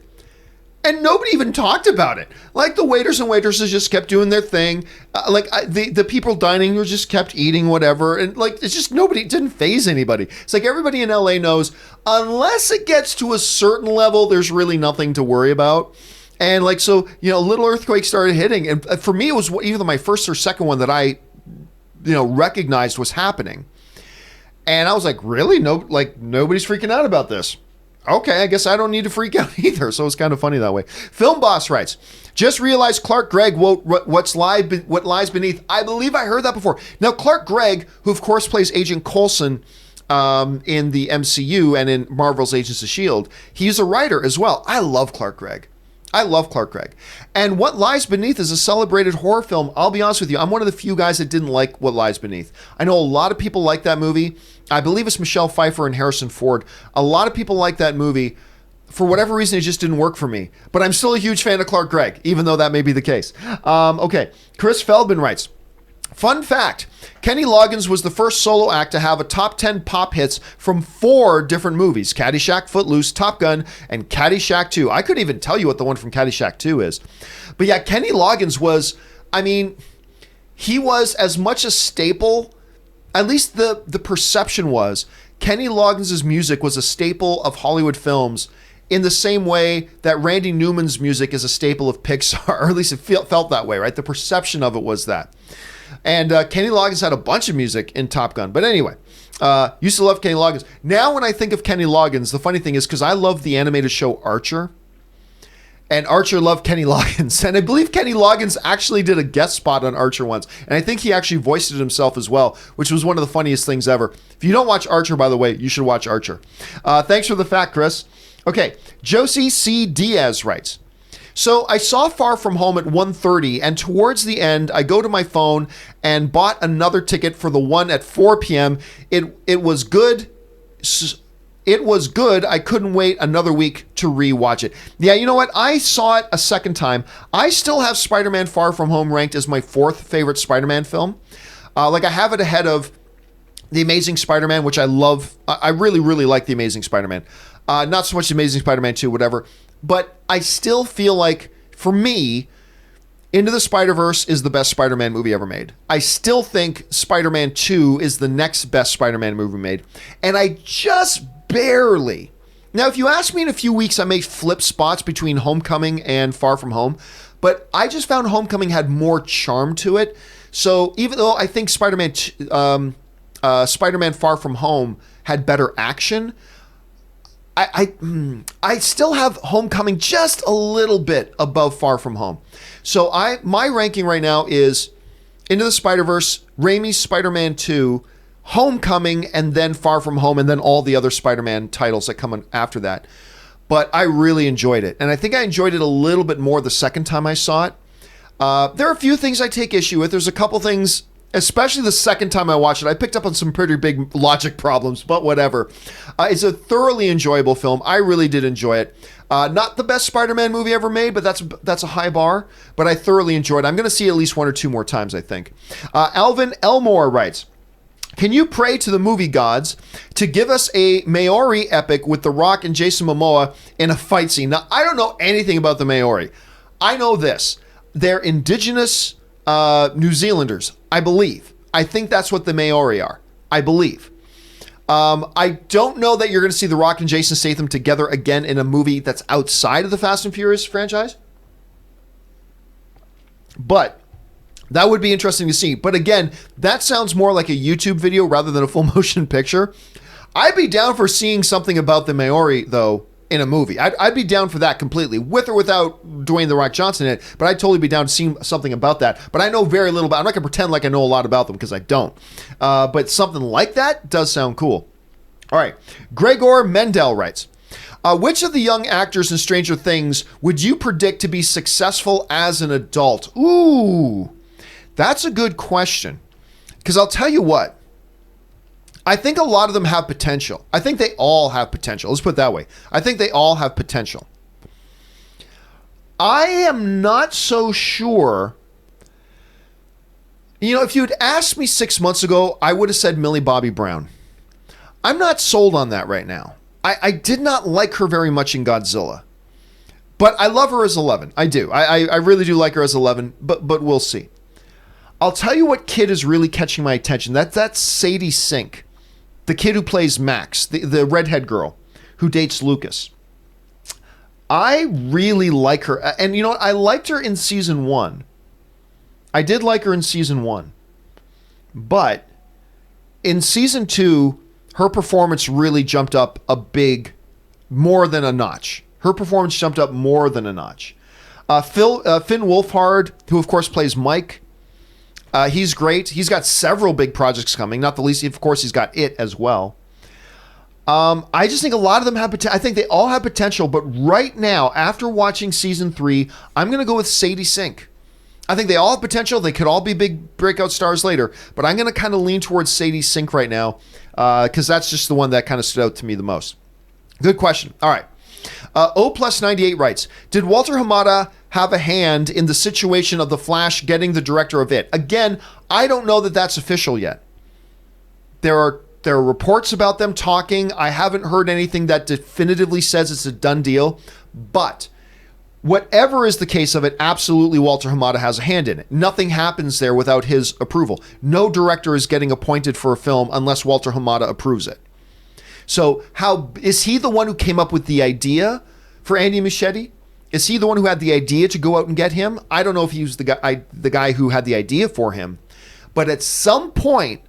and nobody even talked about it. Like the waiters and waitresses just kept doing their thing. The people dining were just kept eating whatever. And it's just it didn't faze anybody. It's like everybody in LA knows, unless it gets to a certain level, there's really nothing to worry about. And little earthquakes started hitting. And for me, it was either my first or second one that I, recognized was happening. And I was like, really? Nobody's freaking out about this. Okay, I guess I don't need to freak out either. So it's kind of funny that way. Film Boss writes, just realized Clark Gregg wrote what lies beneath. I believe I heard that before. Now, Clark Gregg, who of course plays Agent Coulson in the MCU and in Marvel's Agents of S.H.I.E.L.D. He's a writer as well. I love Clark Gregg. I love Clark Gregg. And What Lies Beneath is a celebrated horror film. I'll be honest with you, I'm one of the few guys that didn't like What Lies Beneath. I know a lot of people like that movie. I believe it's Michelle Pfeiffer and Harrison Ford. A lot of people like that movie. For whatever reason, it just didn't work for me. But I'm still a huge fan of Clark Gregg, even though that may be the case. Okay, Chris Feldman writes, fun fact, Kenny Loggins was the first solo act to have a top 10 pop hits from 4 different movies: Caddyshack, Footloose, Top Gun, and Caddyshack 2. I couldn't even tell you what the one from Caddyshack 2 is. But yeah, Kenny Loggins was, I mean, he was as much a staple, at least the perception was, Kenny Loggins' music was a staple of Hollywood films in the same way that Randy Newman's music is a staple of Pixar, or at least it felt that way, right? The perception of it was that. And Kenny Loggins had a bunch of music in Top Gun. But anyway, used to love Kenny Loggins. Now when I think of Kenny Loggins, the funny thing is, because I love the animated show Archer, and Archer loved Kenny Loggins. And I believe Kenny Loggins actually did a guest spot on Archer once. And I think he actually voiced it himself as well, which was one of the funniest things ever. If you don't watch Archer, by the way, you should watch Archer. Thanks for the fact, Chris. Okay, Josie C. Diaz writes, so I saw Far From Home at 1:30, and towards the end, I go to my phone and bought another ticket for the one at 4 p.m. It was good. It was good. I couldn't wait another week to rewatch it. Yeah, you know what? I saw it a second time. I still have Spider-Man Far From Home ranked as my 4th favorite Spider-Man film. I have it ahead of The Amazing Spider-Man, which I love. I really, really like The Amazing Spider-Man. Not so much The Amazing Spider-Man 2, whatever. But I still feel like, for me, Into the Spider-Verse is the best Spider-Man movie ever made. I still think Spider-Man 2 is the next best Spider-Man movie made. And I just barely... Now, if you ask me in a few weeks, I may flip spots between Homecoming and Far From Home. But I just found Homecoming had more charm to it. So even though I think Spider-Man Far From Home had better action... I still have Homecoming just a little bit above Far From Home. So my ranking right now is Into the Spider-Verse, Raimi's Spider-Man 2, Homecoming, and then Far From Home, and then all the other Spider-Man titles that come after that. But I really enjoyed it. And I think I enjoyed it a little bit more the second time I saw it. There are a few things I take issue with. There's a couple things, especially the second time I watched it. I picked up on some pretty big logic problems, but whatever. It's a thoroughly enjoyable film. I really did enjoy it. Not the best Spider-Man movie ever made, but that's a high bar. But I thoroughly enjoyed it. I'm going to see it at least 1 or 2 more times, I think. Alvin Elmore writes, can you pray to the movie gods to give us a Maori epic with The Rock and Jason Momoa in a fight scene? Now, I don't know anything about the Maori. I know this. They're indigenous New Zealanders, I believe. I think that's what the Maori are. I believe. I don't know that you're going to see The Rock and Jason Statham together again in a movie that's outside of the Fast and Furious franchise. But that would be interesting to see. But again, that sounds more like a YouTube video rather than a full motion picture. I'd be down for seeing something about the Maori, though, in a movie. I'd be down for that completely, with or without Dwayne "The Rock" Johnson in it, but I'd totally be down to seeing something about that. But I know very little about it. I'm not going to pretend like I know a lot about them, because I don't. But something like that does sound cool. All right. Gregor Mendel writes, which of the young actors in Stranger Things would you predict to be successful as an adult? Ooh, that's a good question. Because I'll tell you what, I think a lot of them have potential. I think they all have potential. Let's put it that way. I think they all have potential. I am not so sure. You know, if you'd asked me 6 months ago, I would have said Millie Bobby Brown. I'm not sold on that right now. I did not like her very much in Godzilla. But I love her as 11. I do. I really do like her as 11, but we'll see. I'll tell you what kid is really catching my attention. That's Sadie Sink. The kid who plays Max, the redhead girl who dates Lucas. I really like her. And you know what? I liked her in season 1. I did like her in season 1. But in season 2, her performance really jumped up more than a notch. Her performance jumped up more than a notch. Finn Wolfhard, who of course plays Mike, he's great. He's got several big projects coming. Not the least, of course, he's got It as well. I just think a lot of them have potential. I think they all have potential, but right now, after watching season 3, I'm going to go with Sadie Sink. I think they all have potential. They could all be big breakout stars later, but I'm going to kind of lean towards Sadie Sink right now because that's just the one that kind of stood out to me the most. Good question. All right. O+98 writes, did Walter Hamada have a hand in the situation of The Flash getting the director of it? Again, I don't know that that's official yet. There are reports about them talking. I haven't heard anything that definitively says it's a done deal, but whatever is the case of it, absolutely Walter Hamada has a hand in it. Nothing happens there without his approval. No director is getting appointed for a film unless Walter Hamada approves it. So how is he the one who came up with the idea for Andy Muschietti? Is he the one who had the idea to go out and get him? I don't know if he was the guy who had the idea for him, but at some point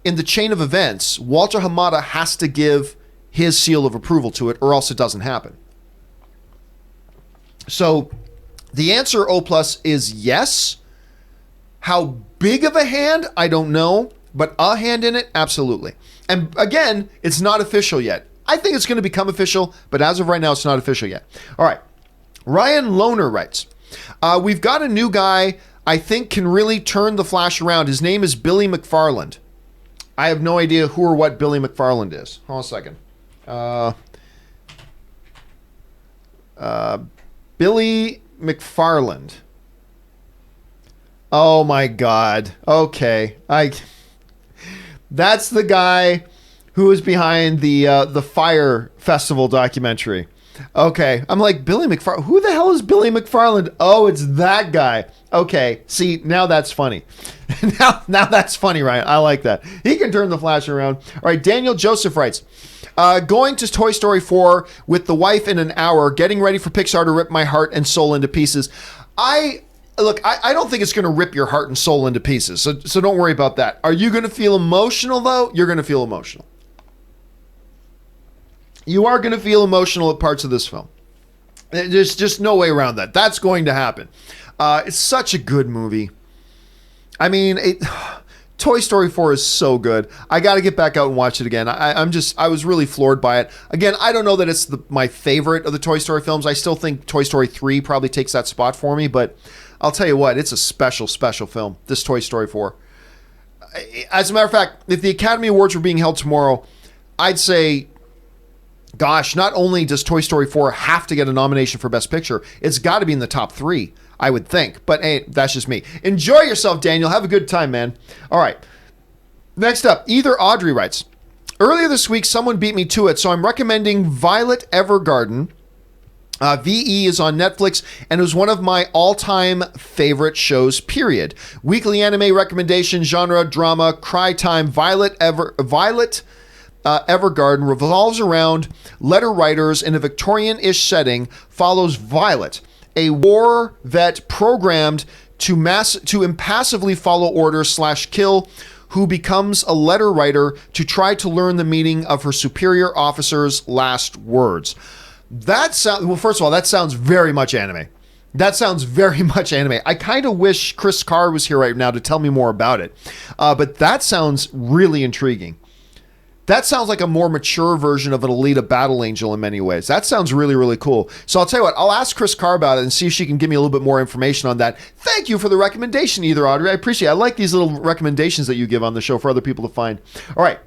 in the chain of events, Walter Hamada has to give his seal of approval to it, or else it doesn't happen. So the answer O+ is yes. How big of a hand? I don't know, but a hand in it, absolutely. And again, it's not official yet. I think it's going to become official, but as of right now, it's not official yet. All right. Ryan Lohner writes, we've got a new guy I think can really turn the Flash around. His name is Billy McFarland. I have no idea who or what Billy McFarland is. Hold on a second. Billy McFarland. Oh my God. Okay. That's the guy who was behind the Fire Festival documentary. Okay. I'm like, Billy McFarland. Who the hell is Billy McFarland? Oh, it's that guy. Okay. See, now that's funny. now that's funny, Ryan. I like that. He can turn the Flash around. All right. Daniel Joseph writes, going to Toy Story 4 with the wife in an hour, getting ready for Pixar to rip my heart and soul into pieces. I don't think it's going to rip your heart and soul into pieces. So don't worry about that. Are you going to feel emotional, though? You're going to feel emotional. You are going to feel emotional at parts of this film. There's just no way around that. That's going to happen. It's such a good movie. I mean, Toy Story 4 is so good. I got to get back out and watch it again. I was really floored by it. Again, I don't know that it's my favorite of the Toy Story films. I still think Toy Story 3 probably takes that spot for me, but I'll tell you what, it's a special, special film, this Toy Story 4. As a matter of fact, if the Academy Awards were being held tomorrow, I'd say, gosh, not only does Toy Story 4 have to get a nomination for Best Picture, it's got to be in the top 3, I would think. But hey, that's just me. Enjoy yourself, Daniel. Have a good time, man. All right. Next up, Either Audrey writes, earlier this week, someone beat me to it, so I'm recommending Violet Evergarden. VE is on Netflix and it was one of my all-time favorite shows, period. Weekly anime recommendation, genre, drama, cry time. Violet Evergarden revolves around letter writers in a Victorian-ish setting, follows Violet, a war vet programmed to impassively follow orders / kill, who becomes a letter writer to try to learn the meaning of her superior officer's last words. First of all, that sounds very much anime. That sounds very much anime. I kind of wish Chris Carr was here right now to tell me more about it. But that sounds really intriguing. That sounds like a more mature version of an Alita Battle Angel in many ways. That sounds really, really cool. So I'll tell you what, I'll ask Chris Carr about it and see if she can give me a little bit more information on that. Thank you for the recommendation, Either Audrey. I appreciate it. I like these little recommendations that you give on the show for other people to find. All right.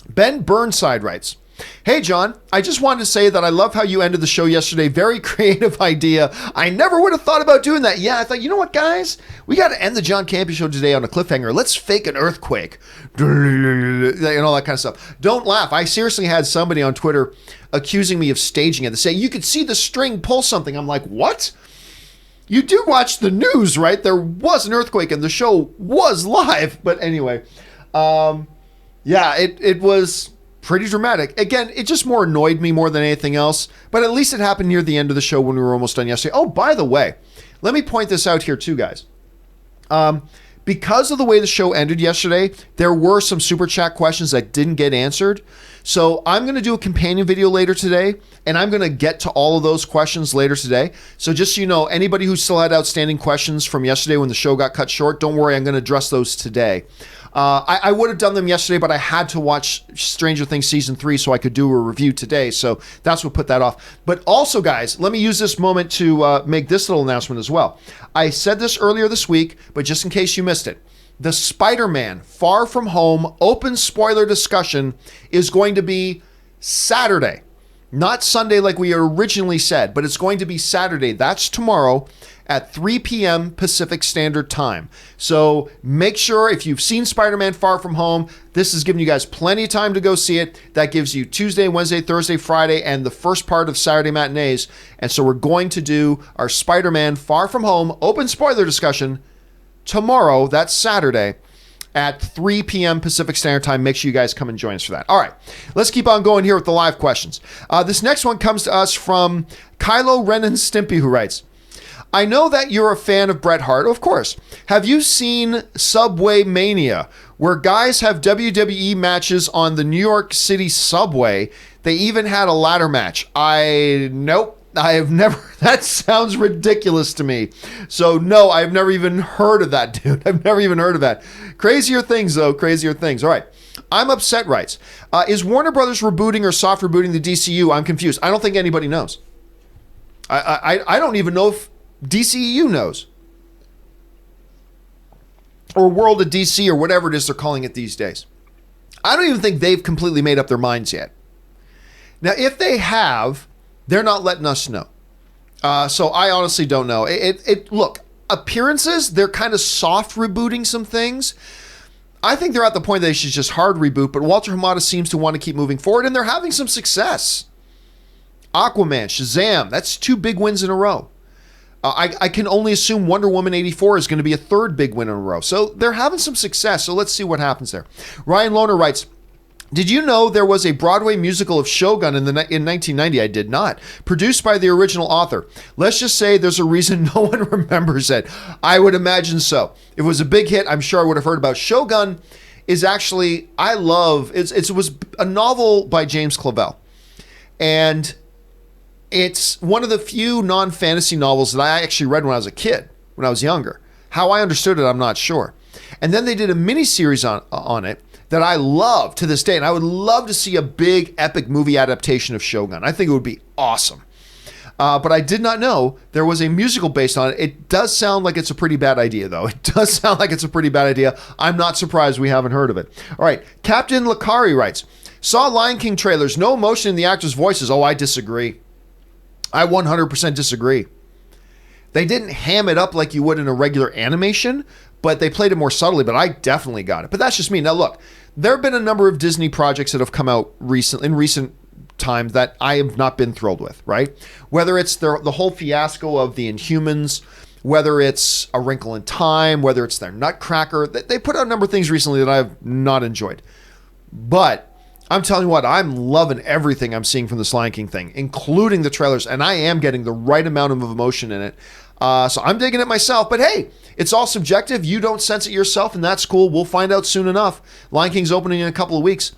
Ben Burnside writes, hey, John, I just wanted to say that I love how you ended the show yesterday. Very creative idea. I never would have thought about doing that. Yeah, I thought, you know what, guys? We got to end the John Campea Show today on a cliffhanger. Let's fake an earthquake. And all that kind of stuff. Don't laugh. I seriously had somebody on Twitter accusing me of staging it. They say, you could see the string pull something. I'm like, what? You do watch the news, right? There was an earthquake and the show was live. But anyway, yeah, it was pretty dramatic. Again, it just more annoyed me more than anything else, but at least it happened near the end of the show when we were almost done yesterday. Oh, by the way, let me point this out here too, guys. Because of the way the show ended yesterday, there were some super chat questions that didn't get answered. So I'm going to do a companion video later today, and I'm going to get to all of those questions later today. So just so you know, anybody who still had outstanding questions from yesterday when the show got cut short, don't worry, I'm going to address those today. I would have done them yesterday, but I had to watch Stranger Things Season 3 so I could do a review today. So that's what put that off. But also, guys, let me use this moment to make this little announcement as well. I said this earlier this week, but just in case you missed it, the Spider-Man Far From Home open spoiler discussion is going to be Saturday. Not Sunday like we originally said, but it's going to be Saturday. That's tomorrow at 3 p.m. Pacific Standard Time. So make sure if you've seen Spider-Man Far From Home, this is giving you guys plenty of time to go see it. That gives you Tuesday, Wednesday, Thursday, Friday, and the first part of Saturday matinees. And so we're going to do our Spider-Man Far From Home open spoiler discussion tomorrow. That's Saturday at 3 p.m. Pacific Standard Time. Make sure you guys come and join us for that. All right, let's keep on going here with the live questions. This next one comes to us from Kylo Ren and Stimpy, who writes, I know that you're a fan of Bret Hart, of course. Have you seen Subway Mania, where guys have WWE matches on the New York City subway? They even had a ladder match. Nope. I have never, that sounds ridiculous to me. So no, I've never even heard of that, dude. I've never even heard of that. Crazier things, though, crazier things. All right. I'm Upset writes, is Warner Brothers rebooting or soft rebooting the DCU? I'm confused. I don't think anybody knows. I don't even know if DCEU knows. Or World of DC or whatever it is they're calling it these days. I don't even think they've completely made up their minds yet. Now, if they have, they're not letting us know. So I honestly don't know. Look, appearances, they're kind of soft rebooting some things. I think they're at the point that they should just hard reboot, but Walter Hamada seems to want to keep moving forward, and they're having some success. Aquaman, Shazam, that's 2 big wins in a row. I can only assume Wonder Woman 84 is going to be a 3rd big win in a row. So they're having some success, so let's see what happens there. Ryan Lohner writes, did you know there was a Broadway musical of Shogun in 1990? I did not. Produced by the original author. Let's just say there's a reason no one remembers it. I would imagine so. If it was a big hit, I'm sure I would have heard about. Shogun is actually, it was a novel by James Clavell. And it's one of the few non-fantasy novels that I actually read when I was a kid, when I was younger. How I understood it, I'm not sure. And then they did a miniseries on it that I love to this day. And I would love to see a big epic movie adaptation of Shogun. I think it would be awesome. But I did not know there was a musical based on it. It does sound like it's a pretty bad idea, though. It does sound like it's a pretty bad idea. I'm not surprised we haven't heard of it. All right. Captain Lakari writes, saw Lion King trailers, no emotion in the actors' voices. Oh, I disagree. I 100% disagree. They didn't ham it up like you would in a regular animation, but they played it more subtly, but I definitely got it. But that's just me. Now, look, there have been a number of Disney projects that have come out in recent times that I have not been thrilled with, right? Whether it's the whole fiasco of the Inhumans, whether it's A Wrinkle in Time, whether it's their Nutcracker. They put out a number of things recently that I have not enjoyed. But I'm telling you what, I'm loving everything I'm seeing from this Lion King thing, including the trailers, and I am getting the right amount of emotion in it. So I'm digging it myself, but hey, it's all subjective. You don't sense it yourself, and that's cool. We'll find out soon enough. Lion King's opening in a couple of weeks.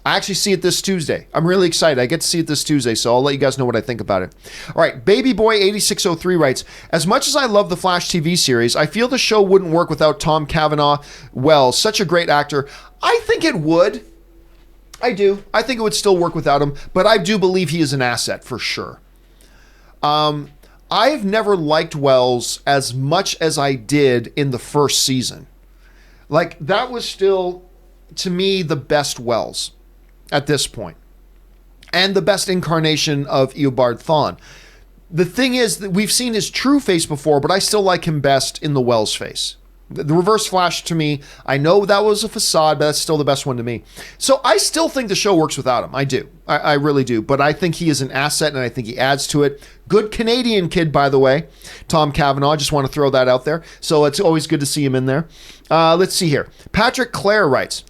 I actually see it this Tuesday. I'm really excited. I get to see it this Tuesday, so I'll let you guys know what I think about it. All right, Babyboy8603 writes, as much as I love the Flash TV series, I feel the show wouldn't work without Tom Cavanaugh. Well, such a great actor. I think it would. I do. I think it would still work without him, but I do believe he is an asset for sure. I've never liked Wells as much as I did in the first season. Like, that was still, to me, the best Wells at this point, and the best incarnation of Eobard Thawne. The thing is that we've seen his true face before, but I still like him best in the Wells face. The Reverse Flash, to me, I know that was a facade, but that's still the best one to me. So I still think the show works without him. I do. I really do. But I think he is an asset, and I think he adds to it. Good Canadian kid, by the way, Tom Cavanaugh. I just want to throw that out there. So it's always good to see him in there. Let's see here. Patrick Clare writes,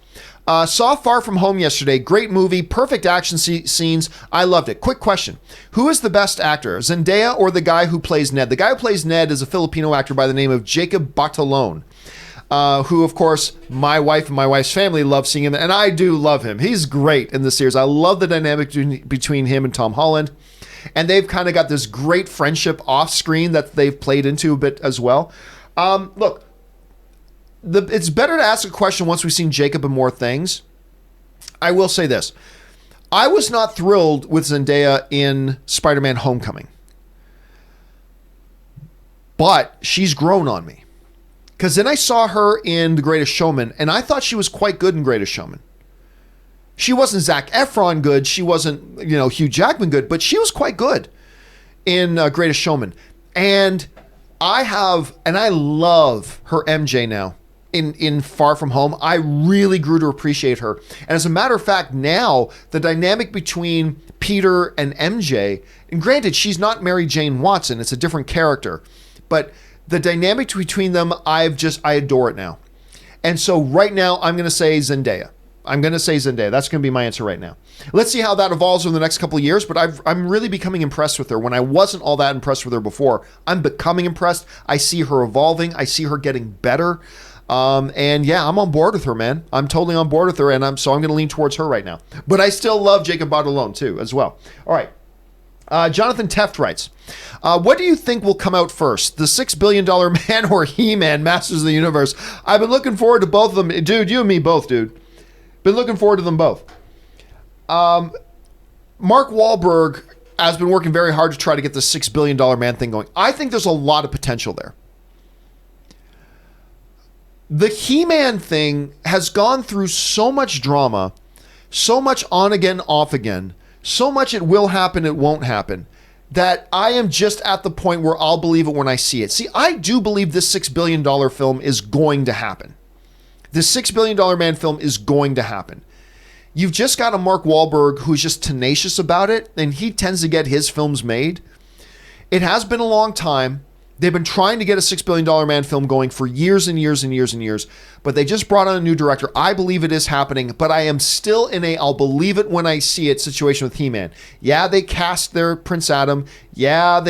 saw Far From Home yesterday. Great movie. Perfect action scenes. I loved it. Quick question. Who is the best actor, Zendaya or the guy who plays Ned? The guy who plays Ned is a Filipino actor by the name of Jacob Batalon, who, of course, my wife and my wife's family love seeing him, and I do love him. He's great in the series. I love the dynamic between him and Tom Holland, and they've kind of got this great friendship off screen that they've played into a bit as well. Look, it's better to ask a question once we've seen Jacob in more things. I will say this. I was not thrilled with Zendaya in Spider-Man Homecoming. But she's grown on me. Because then I saw her in The Greatest Showman, and I thought she was quite good in Greatest Showman. She wasn't Zac Efron good. She wasn't, Hugh Jackman good, but she was quite good in Greatest Showman. And I love her MJ now in Far From Home. I really grew to appreciate her. And as a matter of fact, now the dynamic between Peter and MJ, and granted, she's not Mary Jane Watson, it's a different character, but the dynamic between them, I adore it now. And so right now, I'm going to say Zendaya. That's going to be my answer right now. Let's see how that evolves over the next couple of years, but I'm really becoming impressed with her. When I wasn't all that impressed with her before, I'm becoming impressed. I see her evolving. I see her getting better. And yeah, I'm on board with her, man. I'm totally on board with her, and I'm going to lean towards her right now. But I still love Jacob Batalon too, as well. All right. Jonathan Teft writes, what do you think will come out first, the $6 billion man or He-Man, Masters of the Universe? I've been looking forward to both of them. Dude, you and me both, dude. Been looking forward to them both. Mark Wahlberg has been working very hard to try to get the $6 billion man thing going. I think there's a lot of potential there. The He-Man thing has gone through so much drama, so much on again, off again, so much it will happen, it won't happen, that I am just at the point where I'll believe it when I see it. See, I do believe this $6 billion film is going to happen. This $6 billion man film is going to happen. You've just got a Mark Wahlberg who's just tenacious about it, and he tends to get his films made. It has been a long time. They've been trying to get a $6 billion man film going for years and years and years and years, but they just brought on a new director. I believe it is happening, but I am still in I'll believe it when I see it situation with He-Man. Yeah, they cast their Prince Adam. Yeah,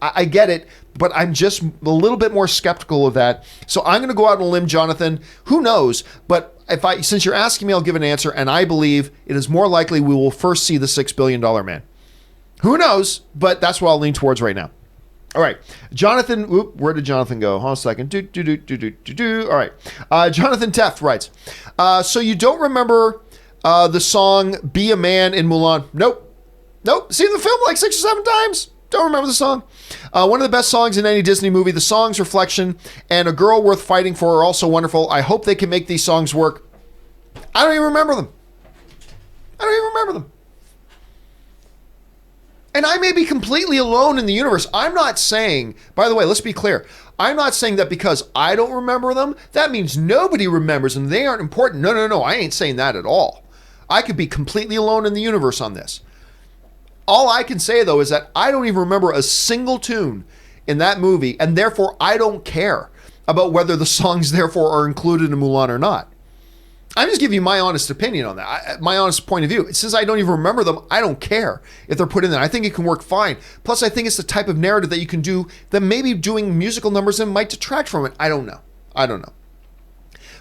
I get it, but I'm just a little bit more skeptical of that. So I'm going to go out on a limb, Jonathan. Who knows? But since you're asking me, I'll give an answer, and I believe it is more likely we will first see the $6 billion man. Who knows? But that's what I'll lean towards right now. All right, Jonathan, where did Jonathan go? Hold on a second. All right, Jonathan Teft writes, so you don't remember the song Be a Man in Mulan? Nope. Seen the film like 6 or 7 times. Don't remember the song. One of the best songs in any Disney movie. The song's Reflection and A Girl Worth Fighting For are also wonderful. I hope they can make these songs work. I don't even remember them. And I may be completely alone in the universe. I'm not saying, by the way, let's be clear. I'm not saying that because I don't remember them, that means nobody remembers them. They aren't important. No. I ain't saying that at all. I could be completely alone in the universe on this. All I can say, though, is that I don't even remember a single tune in that movie, and therefore I don't care about whether the songs, therefore, are included in Mulan or not. I'm just giving you my honest opinion on that, my honest point of view. Since I don't even remember them, I don't care if they're put in there. I think it can work fine. Plus, I think it's the type of narrative that you can do that maybe doing musical numbers in might detract from it. I don't know.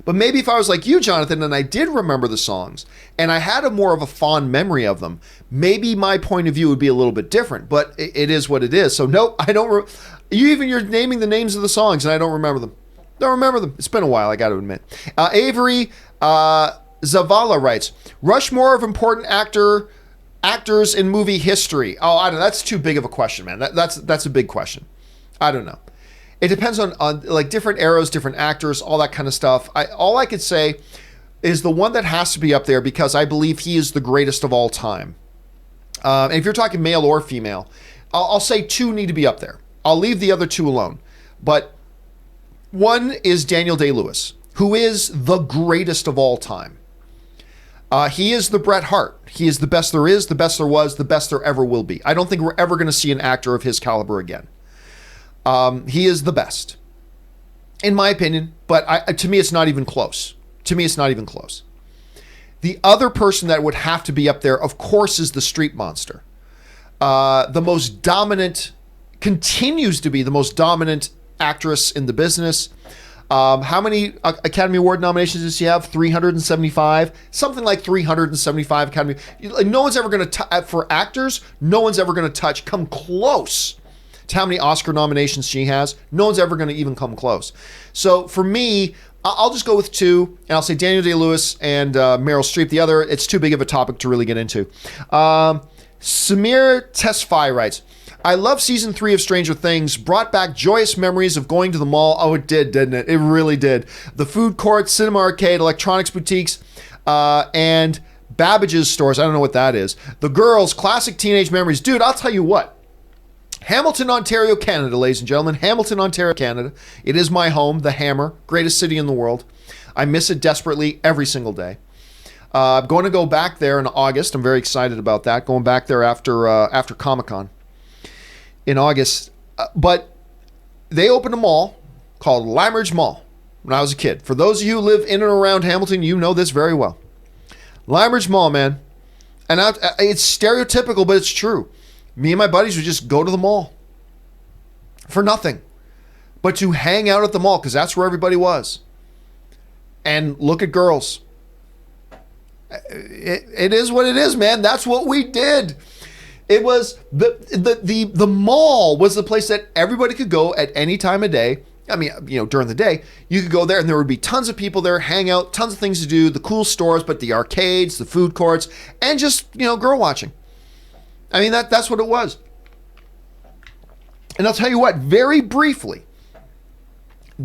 But maybe if I was like you, Jonathan, and I did remember the songs, and I had more of a fond memory of them, maybe my point of view would be a little bit different. But it is what it is. So no, I don't. You're naming the names of the songs, and I don't remember them. Don't remember them. It's been a while, I got to admit. Avery Zavala writes, Rushmore of important actors in movie history. Oh, I don't know. That's too big of a question, man. That's a big question. I don't know. It depends on like different eras, different actors, all that kind of stuff. All I could say is the one that has to be up there because I believe he is the greatest of all time. And if you're talking male or female, I'll say 2 need to be up there. I'll leave the other 2 alone. But one is Daniel Day-Lewis, who is the greatest of all time. He is the Bret Hart. He is the best there is, the best there was, the best there ever will be. I don't think we're ever going to see an actor of his caliber again. He is the best, in my opinion, but to me, it's not even close. The other person that would have to be up there, of course, is the Street Monster. The most dominant, continues to be the most dominant actress in the business. How many Academy Award nominations does she have? 375? Something like 375 Academy. No one's ever going to, for actors, no one's ever going to come close to how many Oscar nominations she has. No one's ever going to even come close. So for me, I'll just go with two, and I'll say Daniel Day-Lewis and Meryl Streep. The other, it's too big of a topic to really get into. Samir Tesfaye writes, I love season 3 of Stranger Things. Brought back joyous memories of going to the mall. Oh, it did, didn't it? It really did. The food court, cinema arcade, electronics boutiques, and Babbage's stores. I don't know what that is. The girls, classic teenage memories. Dude, I'll tell you what. Hamilton, Ontario, Canada, ladies and gentlemen. Hamilton, Ontario, Canada. It is my home, the Hammer, greatest city in the world. I miss it desperately every single day. I'm going to go back there in August. I'm very excited about that. Going back there after Comic-Con in August. But they opened a mall called Limeridge Mall when I was a kid. For those of you who live in and around Hamilton, you know this very well. Limeridge Mall, man. And it's stereotypical, but it's true. Me and my buddies would just go to the mall for nothing but to hang out at the mall because that's where everybody was. And look at girls. It is what it is, man. That's what we did. It was the mall was the place that everybody could go at any time of day. I mean, you know, during the day, you could go there and there would be tons of people there, hang out, tons of things to do, the cool stores, but the arcades, the food courts, and just, you know, girl watching. I mean, that's what it was. And I'll tell you what, very briefly,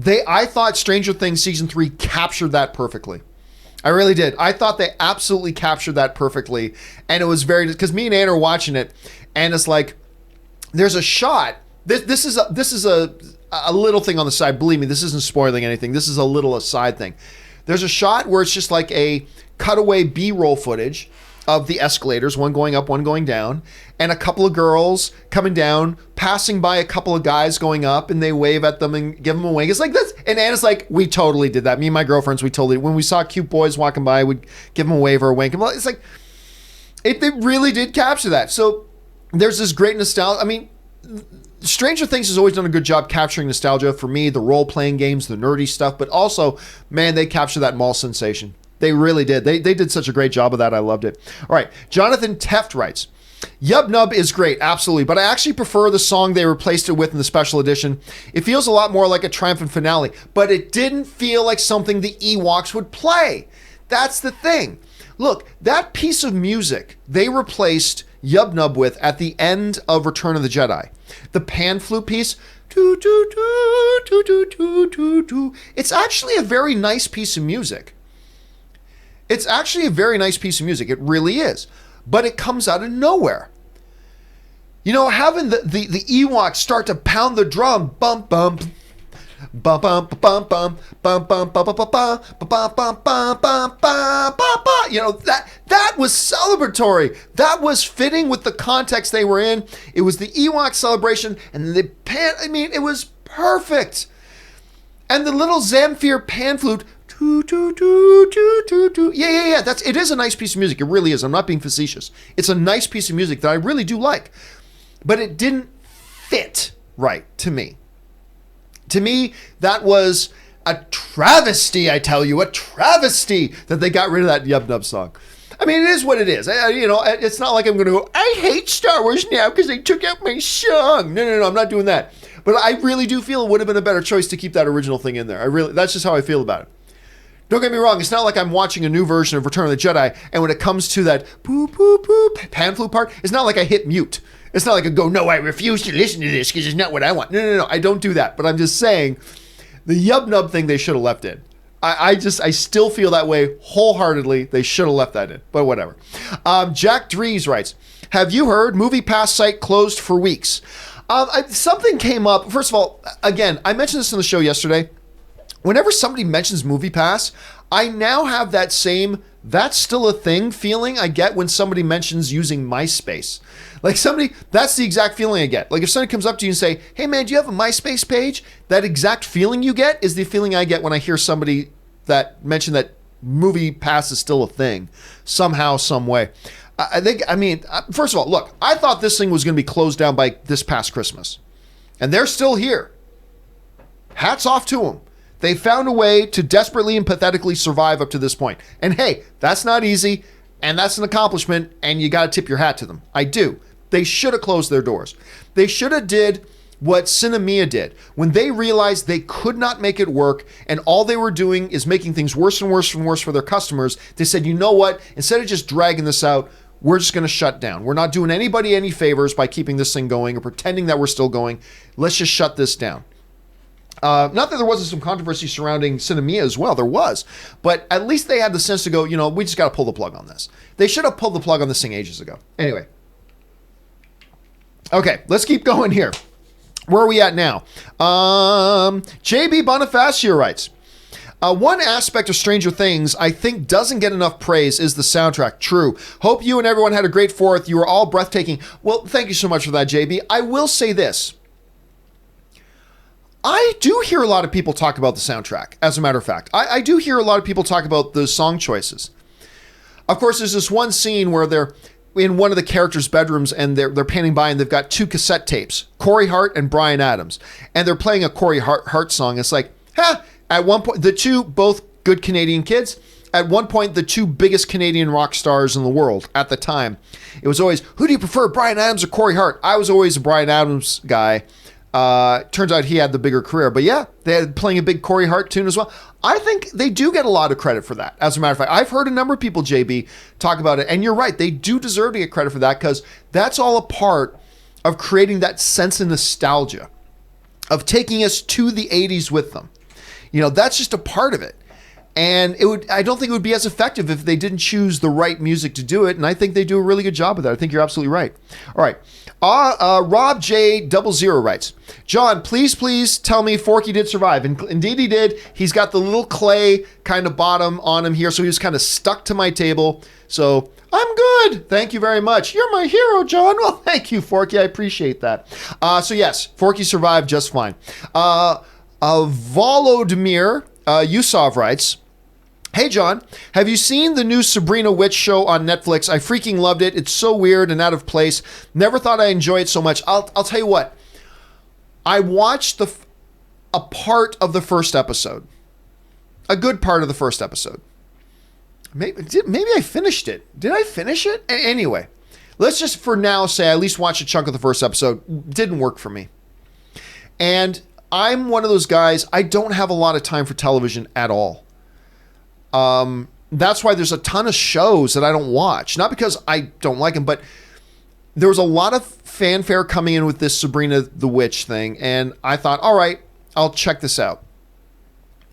I thought Stranger Things season 3 captured that perfectly. I really did. I thought they absolutely captured that perfectly. And it was because me and Ann are watching it, and it's like, there's a shot. This is a little thing on the side. Believe me, this isn't spoiling anything. This is a little aside thing. There's a shot where it's just like a cutaway B-roll footage of the escalators, one going up, one going down, and a couple of girls coming down, passing by a couple of guys going up, and they wave at them and give them a wink. It's like this. And Anna's like, we totally did that. Me and my girlfriends, when we saw cute boys walking by, we'd give them a wave or a wink. It's like, they really did capture that. So there's this great nostalgia. I mean, Stranger Things has always done a good job capturing nostalgia for me, the role-playing games, the nerdy stuff, but also, man, they captured that mall sensation. They really did. They did such a great job of that. I loved it. All right. Jonathan Teft writes, Yub Nub is great, absolutely, but I actually prefer the song they replaced it with in the special edition. It feels a lot more like a triumphant finale, but it didn't feel like something the Ewoks would play. That's the thing. Look, that piece of music they replaced Yub Nub with at the end of Return of the Jedi. The pan flute piece, doo, doo, doo, doo, doo, doo, doo, doo. It's actually a very nice piece of music. It's actually a very nice piece of music. It really is. But it comes out of nowhere. You know, having the Ewoks start to pound the drum, bump, bump, bum bum bum bum bum bum bum bum bum bum bum bum bum bum. You know, that was celebratory. That was fitting with the context they were in. It was the Ewok celebration, and I mean, it was perfect. And the little Zamfir pan flute. Yeah. It is a nice piece of music. It really is. I'm not being facetious. It's a nice piece of music that I really do like. But it didn't fit right to me. To me, that was a travesty, I tell you, a travesty that they got rid of that Yub Nub song. I mean, it is what it is. You know, it's not like I'm going to go, I hate Star Wars now because they took out my song. No, I'm not doing that. But I really do feel it would have been a better choice to keep that original thing in there. That's just how I feel about it. Don't get me wrong, it's not like I'm watching a new version of Return of the Jedi, and when it comes to that pan flute part, it's not like I hit mute. It's not like I go, no, I refuse to listen to this because it's not what I want. No, I don't do that. But I'm just saying, the Yub Nub thing they should have left in. I still feel that way wholeheartedly. They should have left that in, but whatever. Jack Dries writes, have you heard MoviePass site closed for weeks? Something came up. First of all, again, I mentioned this in the show yesterday. Whenever somebody mentions MoviePass, I now have that same "that's still a thing" feeling I get when somebody mentions using MySpace. Like that's the exact feeling I get. Like if somebody comes up to you and say, hey man, do you have a MySpace page? That exact feeling you get is the feeling I get when I hear somebody that mention that MoviePass is still a thing somehow, some way. First of all, look, I thought this thing was going to be closed down by this past Christmas. And they're still here. Hats off to them. They found a way to desperately and pathetically survive up to this point. And hey, that's not easy, and that's an accomplishment, and you got to tip your hat to them. I do. They should have closed their doors. They should have did what Cinemia did. When they realized they could not make it work and all they were doing is making things worse and worse and worse for their customers, they said, you know what? Instead of just dragging this out, we're just going to shut down. We're not doing anybody any favors by keeping this thing going or pretending that we're still going. Let's just shut this down. Not that there wasn't some controversy surrounding Cinemia as well. There was. But at least they had the sense to go, we just got to pull the plug on this. They should have pulled the plug on this thing ages ago. Anyway. Okay, let's keep going here. Where are we at now? JB Bonifacio writes, one aspect of Stranger Things I think doesn't get enough praise is the soundtrack. True. Hope you and everyone had a great 4th. You were all breathtaking. Well, thank you so much for that, JB. I will say this. I do hear a lot of people talk about the soundtrack, as a matter of fact. I do hear a lot of people talk about the song choices. Of course, there's this one scene where they're in one of the characters' bedrooms and they're panning by and they've got 2 cassette tapes, Corey Hart and Bryan Adams. And they're playing a Corey Hart song. It's like, at one point, the two, both good Canadian kids, at one point, the 2 biggest Canadian rock stars in the world at the time. It was always, who do you prefer, Bryan Adams or Corey Hart? I was always a Bryan Adams guy. Turns out he had the bigger career. But yeah, they had playing a big Corey Hart tune as well. I think they do get a lot of credit for that. As a matter of fact, I've heard a number of people, JB, talk about it. And you're right. They do deserve to get credit for that because that's all a part of creating that sense of nostalgia, of taking us to the 80s with them. That's just a part of it. And I don't think it would be as effective if they didn't choose the right music to do it. And I think they do a really good job of that. I think you're absolutely right. All right. Rob J00 writes, John, please tell me Forkie did survive. And indeed he did. He's got the little clay kind of bottom on him here. So he was kind of stuck to my table. So I'm good. Thank you very much. You're my hero, John. Well, thank you, Forkie. I appreciate that. So yes, Forkie survived just fine. Volodymyr Yusov writes, hey, John, have you seen the new Sabrina Witch show on Netflix? I freaking loved it. It's so weird and out of place. Never thought I'd enjoy it so much. I'll tell you what. I watched a part of the first episode. A good part of the first episode. Maybe I finished it. Did I finish it? Anyway, let's just for now say I at least watched a chunk of the first episode. Didn't work for me. And I'm one of those guys, I don't have a lot of time for television at all. That's why there's a ton of shows that I don't watch. Not because I don't like them, but there was a lot of fanfare coming in with this Sabrina the Witch thing. And I thought, all right, I'll check this out.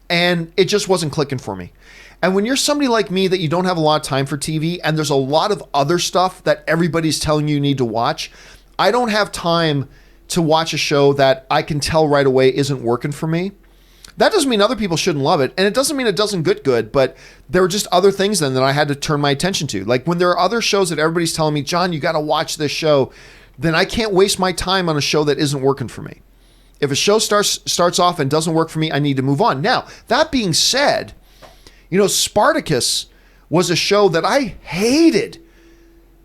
And it just wasn't clicking for me. And when you're somebody like me that you don't have a lot of time for TV and there's a lot of other stuff that everybody's telling you need to watch, I don't have time to watch a show that I can tell right away isn't working for me. That doesn't mean other people shouldn't love it, and it doesn't mean it doesn't get good, but there were just other things then that I had to turn my attention to. Like when there are other shows that everybody's telling me, John, you got to watch this show, then I can't waste my time on a show that isn't working for me. If a show starts off and doesn't work for me, I need to move on. Now, that being said, Spartacus was a show that I hated.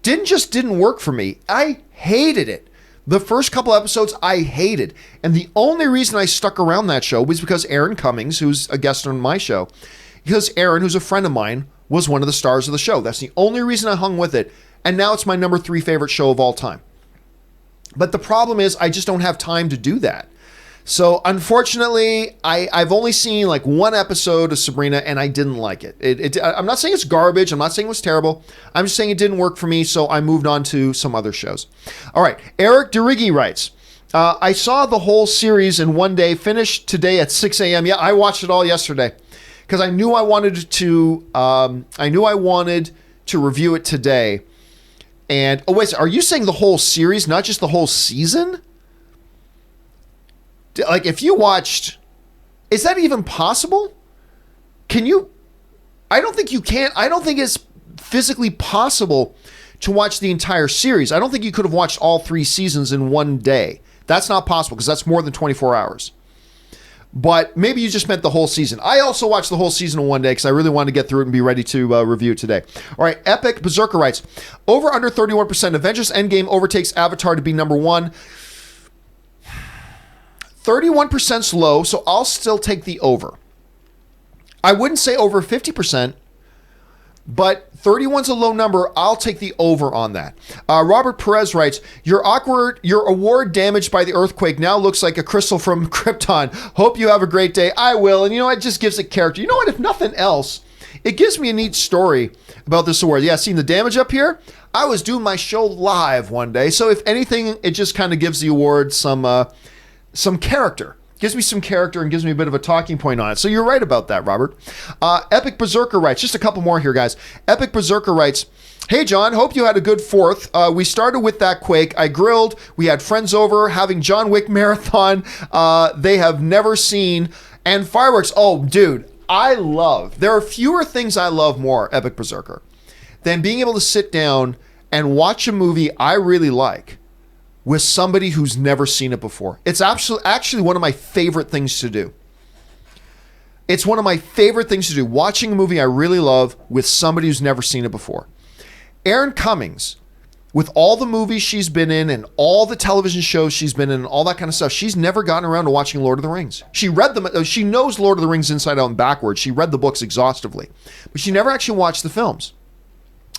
Didn't work for me. I hated it. The first couple episodes I hated. And the only reason I stuck around that show was because Aaron Cummings, who's a guest on my show, because Aaron, who's a friend of mine, was one of the stars of the show. That's the only reason I hung with it. And now it's my number 3 favorite show of all time. But the problem is I just don't have time to do that. So unfortunately, I've only seen like one episode of Sabrina and I didn't like it. I'm not saying it's garbage. I'm not saying it was terrible. I'm just saying it didn't work for me. So I moved on to some other shows. All right. Eric DeRiggi writes, I saw the whole series in one day, finished today at 6 a.m. Yeah, I watched it all yesterday because I knew I wanted to review it today. And oh wait, are you saying the whole series, not just the whole season? Like if you watched, is that even possible? Can you? I don't think you can. I don't think it's physically possible to watch the entire series. I don't think you could have watched all 3 seasons in one day. That's not possible because that's more than 24 hours. But maybe you just meant the whole season. I also watched the whole season in one day because I really wanted to get through it and be ready to review it today. All right, Epic Berserker writes, over under 31%, Avengers Endgame overtakes Avatar to be number 1. 31%'s low, so I'll still take the over. I wouldn't say over 50%. but 31's a low number. I'll take the over on that. Robert Perez writes, your award damaged by the earthquake now looks like a crystal from Krypton. Hope you have a great day. I will. And you know, it just gives it character. You know what? If nothing else, it gives me a neat story about this award. Yeah, seeing the damage up here? I was doing my show live one day. So if anything, it just kind of gives the award some character. Gives me some character and gives me a bit of a talking point on it. So you're right about that, Robert. Epic Berserker writes, just a couple more here, guys. Epic Berserker writes, hey, John, hope you had a good 4th. We started with that quake. I grilled. We had friends over having John Wick marathon. They have never seen. And fireworks. Oh, dude, there are fewer things I love more, Epic Berserker, than being able to sit down and watch a movie I really like with somebody who's never seen it before. It's actually one of my favorite things to do. It's one of my favorite things to do, watching a movie I really love with somebody who's never seen it before. Erin Cummings, with all the movies she's been in and all the television shows she's been in and all that kind of stuff, she's never gotten around to watching Lord of the Rings. She read them. She knows Lord of the Rings inside out and backwards. She read the books exhaustively, but she never actually watched the films.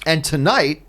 And tonight,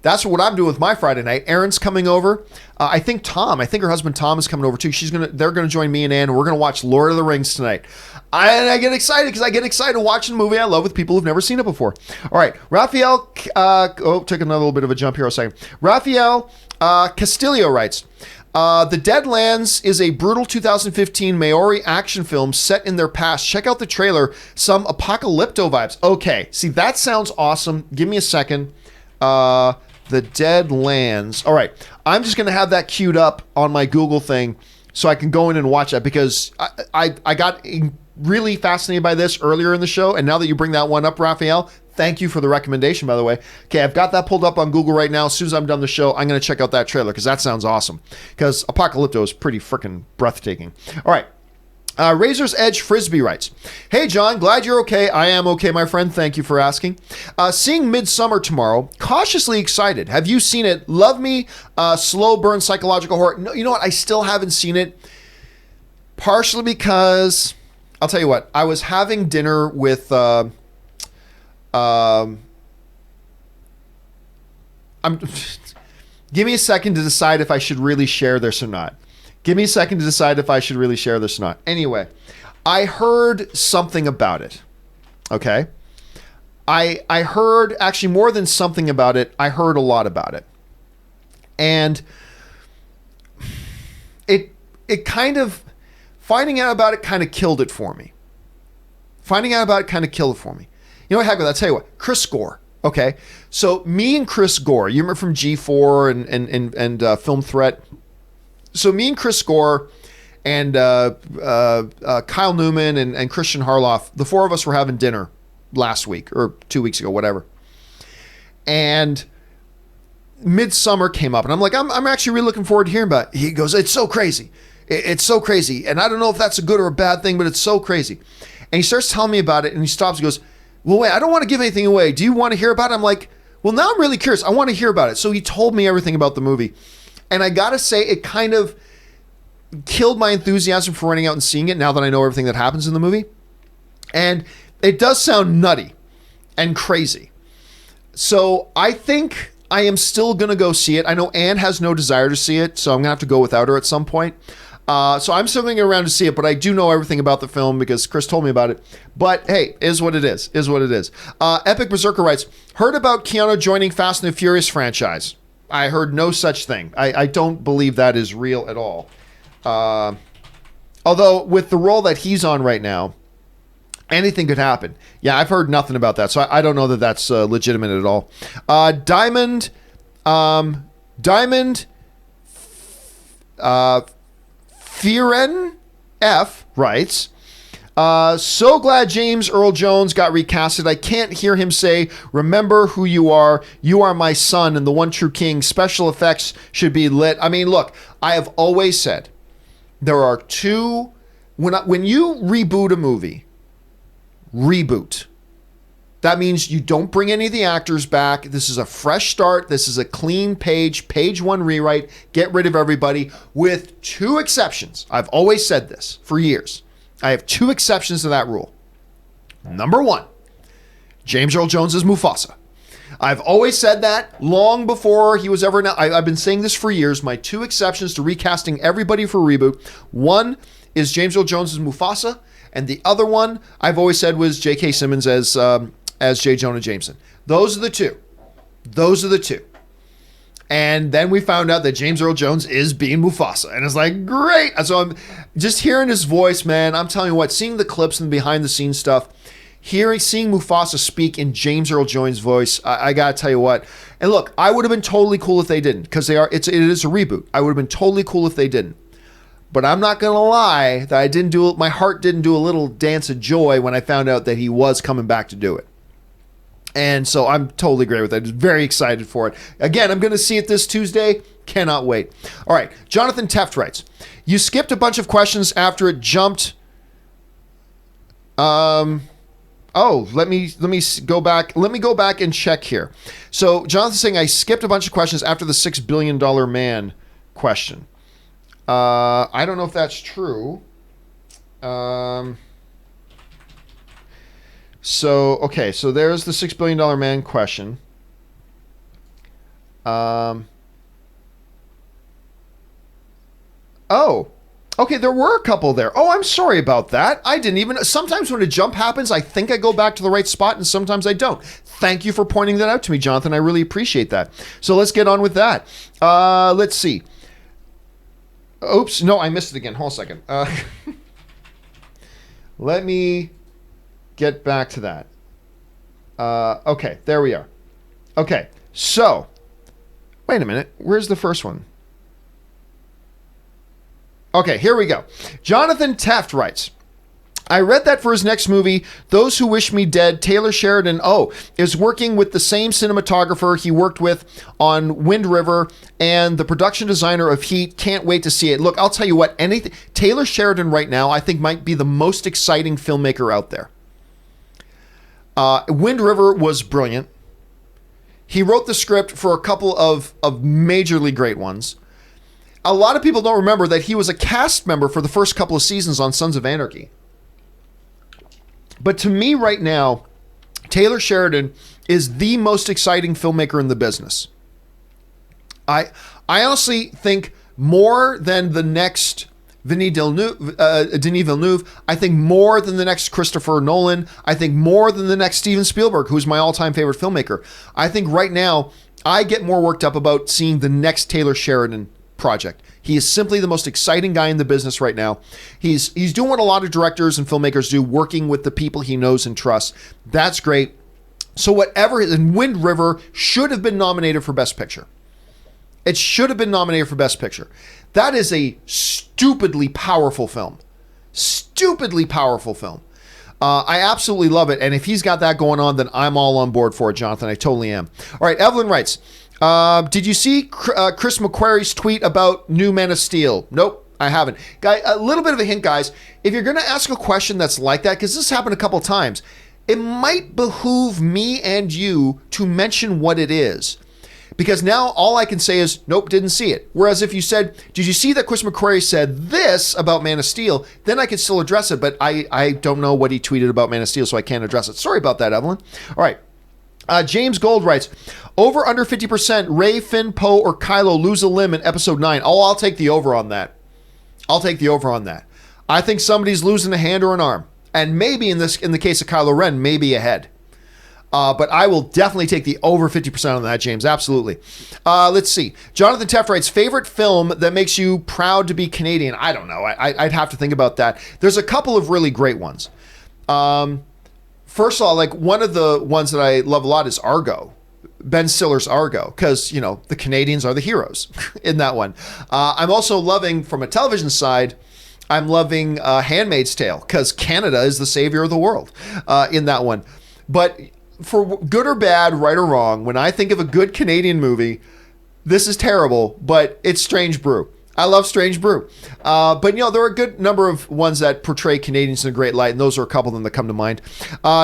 that's what I'm doing with my Friday night. Erin's coming over. I think her husband Tom is coming over too. They're gonna join me and Ann, and we're gonna watch Lord of the Rings tonight. I get excited because I get excited watching a movie I love with people who've never seen it before. All right, Raphael. Took another little bit of a jump here a second. Raphael Castillo writes, The Deadlands is a brutal 2015 Maori action film set in their past. Check out the trailer. Some apocalypto vibes. Okay, see, that sounds awesome. Give me a second. The Deadlands. All right, I'm just going to have that queued up on my Google thing so I can go in and watch that, because I got really fascinated by this earlier in the show, and now that you bring that one up, Raphael, thank you for the recommendation, by the way. Okay, I've got that pulled up on Google right now. As soon as I'm done the show, I'm going to check out that trailer because that sounds awesome, because Apocalypto is pretty freaking breathtaking. All right. Razor's Edge Frisbee writes, hey, John, glad you're okay. I am okay, my friend. Thank you for asking. Seeing Midsummer tomorrow. Cautiously excited. Have you seen it? Love me. Slow burn psychological horror. No, you know what? I still haven't seen it. Partially because, I'll tell you what, I was having dinner with... give me a second to decide if I should really share this or not. Anyway, I heard something about it. Okay. I heard actually more than something about it. I heard a lot about it. And it kind of, finding out about it kind of killed it for me. You know what, heck with that? I'll tell you what, Chris Gore. Okay. So me and Chris Gore, you remember from G4 and Film Threat. So me and Chris Gore and Kyle Newman and Christian Harloff, the four of us were having dinner last week or 2 weeks ago, whatever. And Midsummer came up, and I'm like, I'm actually really looking forward to hearing about it. He goes, it's so crazy. It's so crazy. And I don't know if that's a good or a bad thing, but it's so crazy. And he starts telling me about it, and he stops and goes, well, wait, I don't want to give anything away. Do you want to hear about it? I'm like, well, now I'm really curious. I want to hear about it. So he told me everything about the movie. And I got to say, it kind of killed my enthusiasm for running out and seeing it now that I know everything that happens in the movie. And it does sound nutty and crazy. So I think I am still going to go see it. I know Anne has no desire to see it, so I'm going to have to go without her at some point. So I'm still going to get around to see it, but I do know everything about the film because Chris told me about it. But hey, is what it is. Epic Berserker writes, heard about Keanu joining Fast and the Furious franchise. I heard no such thing. I don't believe that is real at all. Although with the role that he's on right now, anything could happen. Yeah, I've heard nothing about that, so I don't know that that's legitimate at all. Diamond Firen F writes, so glad James Earl Jones got recasted. I can't hear him say, remember who you are my son and the one true king. Special effects should be lit. I mean, look, I have always said there are two, when you reboot a movie, that means you don't bring any of the actors back. This is a fresh start. This is a clean page one rewrite. Get rid of everybody with two exceptions. I've always said this for years. I have two exceptions to that rule. Number one, James Earl Jones is Mufasa. I've always said that long before he was ever announced. I've been saying this for years. My two exceptions to recasting everybody for a reboot. One is James Earl Jones as Mufasa, and the other one I've always said was J.K. Simmons as J. Jonah Jameson. Those are the two. Those are the two. And then we found out that James Earl Jones is being Mufasa. And it's like, great. So I'm just hearing his voice, man. I'm telling you what, seeing the clips and behind the scenes stuff, seeing Mufasa speak in James Earl Jones' voice, I gotta tell you what. And look, I would have been totally cool if they didn't, because it is a reboot. I would have been totally cool if they didn't. But I'm not gonna lie that my heart didn't do a little dance of joy when I found out that he was coming back to do it. And so I'm totally great with it. I'm very excited for it. Again, I'm going to see it this Tuesday. Cannot wait. All right. Jonathan Teft writes, you skipped a bunch of questions after it jumped. Let me go back. Let me go back and check here. So Jonathan's saying I skipped a bunch of questions after the $6 billion man question. I don't know if that's true. So there's the $6 billion man question. Okay, there were a couple there. Oh, I'm sorry about that. I didn't even... Sometimes when a jump happens, I think I go back to the right spot, and sometimes I don't. Thank you for pointing that out to me, Jonathan. I really appreciate that. So let's get on with that. Let's see. Oops, no, I missed it again. Hold on a second. Let me... get back to that. Okay, there we are. Okay, so wait a minute. Where's the first one? Okay, here we go. Jonathan Taft writes, I read that for his next movie, Those Who Wish Me Dead, Taylor Sheridan, is working with the same cinematographer he worked with on Wind River and the production designer of Heat. Can't wait to see it. Look, I'll tell you what, Taylor Sheridan right now, I think might be the most exciting filmmaker out there. Wind River was brilliant. He wrote the script for a couple of majorly great ones. A lot of people don't remember that he was a cast member for the first couple of seasons on Sons of Anarchy. But to me right now, Taylor Sheridan is the most exciting filmmaker in the business. I honestly think more than the next Denis Villeneuve, I think more than the next Christopher Nolan, I think more than the next Steven Spielberg, who's my all-time favorite filmmaker. I think right now, I get more worked up about seeing the next Taylor Sheridan project. He is simply the most exciting guy in the business right now. He's doing what a lot of directors and filmmakers do, working with the people he knows and trusts. That's great. So and Wind River should have been nominated for Best Picture. It should have been nominated for Best Picture. That is a stupidly powerful film. Stupidly powerful film. I absolutely love it. And if he's got that going on, then I'm all on board for it, Jonathan. I totally am. All right, Evelyn writes, did you see Chris McQuarrie's tweet about new Man of Steel? Nope, I haven't. A little bit of a hint, guys. If you're going to ask a question that's like that, because this happened a couple times, it might behoove me and you to mention what it is. Because now all I can say is, nope, didn't see it. Whereas if you said, did you see that Chris McQuarrie said this about Man of Steel? Then I could still address it, but I don't know what he tweeted about Man of Steel, so I can't address it. Sorry about that, Evelyn. All right. James Gold writes, over under 50%, Rey, Finn, Poe, or Kylo lose a limb in episode 9. Oh, I'll take the over on that. I'll take the over on that. I think somebody's losing a hand or an arm. And maybe in the case of Kylo Ren, maybe a head. But I will definitely take the over 50% on that, James. Absolutely. Let's see. Jonathan Teff writes, favorite film that makes you proud to be Canadian? I don't know. I'd have to think about that. There's a couple of really great ones. First of all, like one of the ones that I love a lot is Argo. Ben Stiller's Argo, because, the Canadians are the heroes in that one. I'm also loving, from a television side, I'm loving Handmaid's Tale, because Canada is the savior of the world in that one. But for good or bad, right or wrong, when I think of a good Canadian movie, this is terrible, but it's Strange Brew. I love Strange Brew. But, there are a good number of ones that portray Canadians in a great light, and those are a couple of them that come to mind.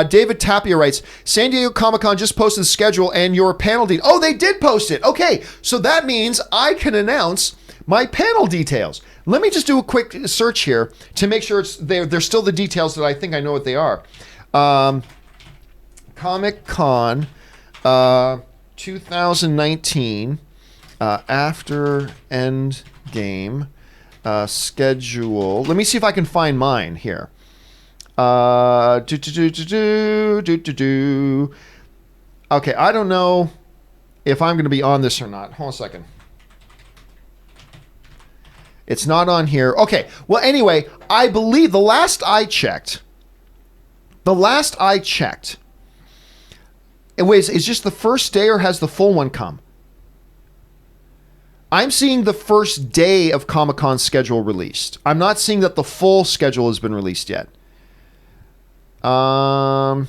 David Tapia writes, San Diego Comic-Con just posted the schedule and your panel details. Oh, they did post it. Okay, so that means I can announce my panel details. Let me just do a quick search here to make sure they're still the details that I think I know what they are. Comic Con 2019 after Endgame schedule. Let me see if I can find mine here. Okay, I don't know if I'm going to be on this or not. Hold on a second. It's not on here. Okay, well, anyway, I believe the last I checked, wait, is just the first day or has the full one come? I'm seeing the first day of Comic-Con schedule released. I'm not seeing that the full schedule has been released yet. Hold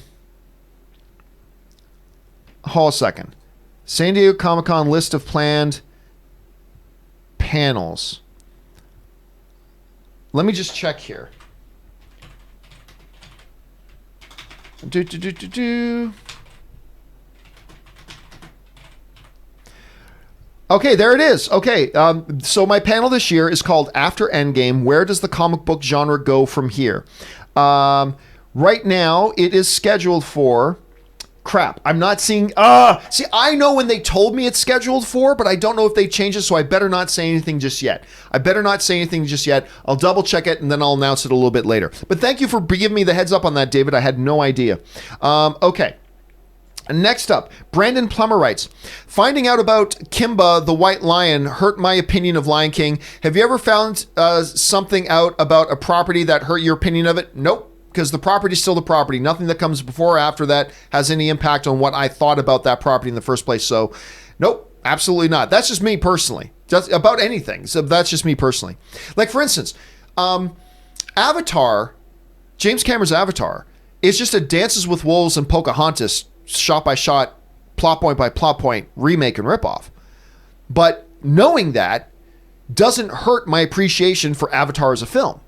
a second. San Diego Comic-Con list of planned panels. Let me just check here. Okay, there it is. Okay, so my panel this year is called After Endgame, Where Does the Comic Book Genre Go From Here? Right now, it is scheduled for... Crap, I'm not seeing... See, I know when they told me it's scheduled for, but I don't know if they changed it, so I better not say anything just yet. I'll double check it, and then I'll announce it a little bit later. But thank you for giving me the heads up on that, David. I had no idea. Okay. Next up, Brandon Plummer writes, finding out about Kimba the White Lion hurt my opinion of Lion King. Have you ever found something out about a property that hurt your opinion of it? Nope, because the property is still the property. Nothing that comes before or after that has any impact on what I thought about that property in the first place. So, nope, absolutely not. That's just me personally. Just about anything. So that's just me personally. Like, for instance, Avatar, James Cameron's Avatar, is just a Dances with Wolves and Pocahontas shot by shot, plot point by plot point remake and ripoff. But knowing that doesn't hurt my appreciation for Avatar as a film.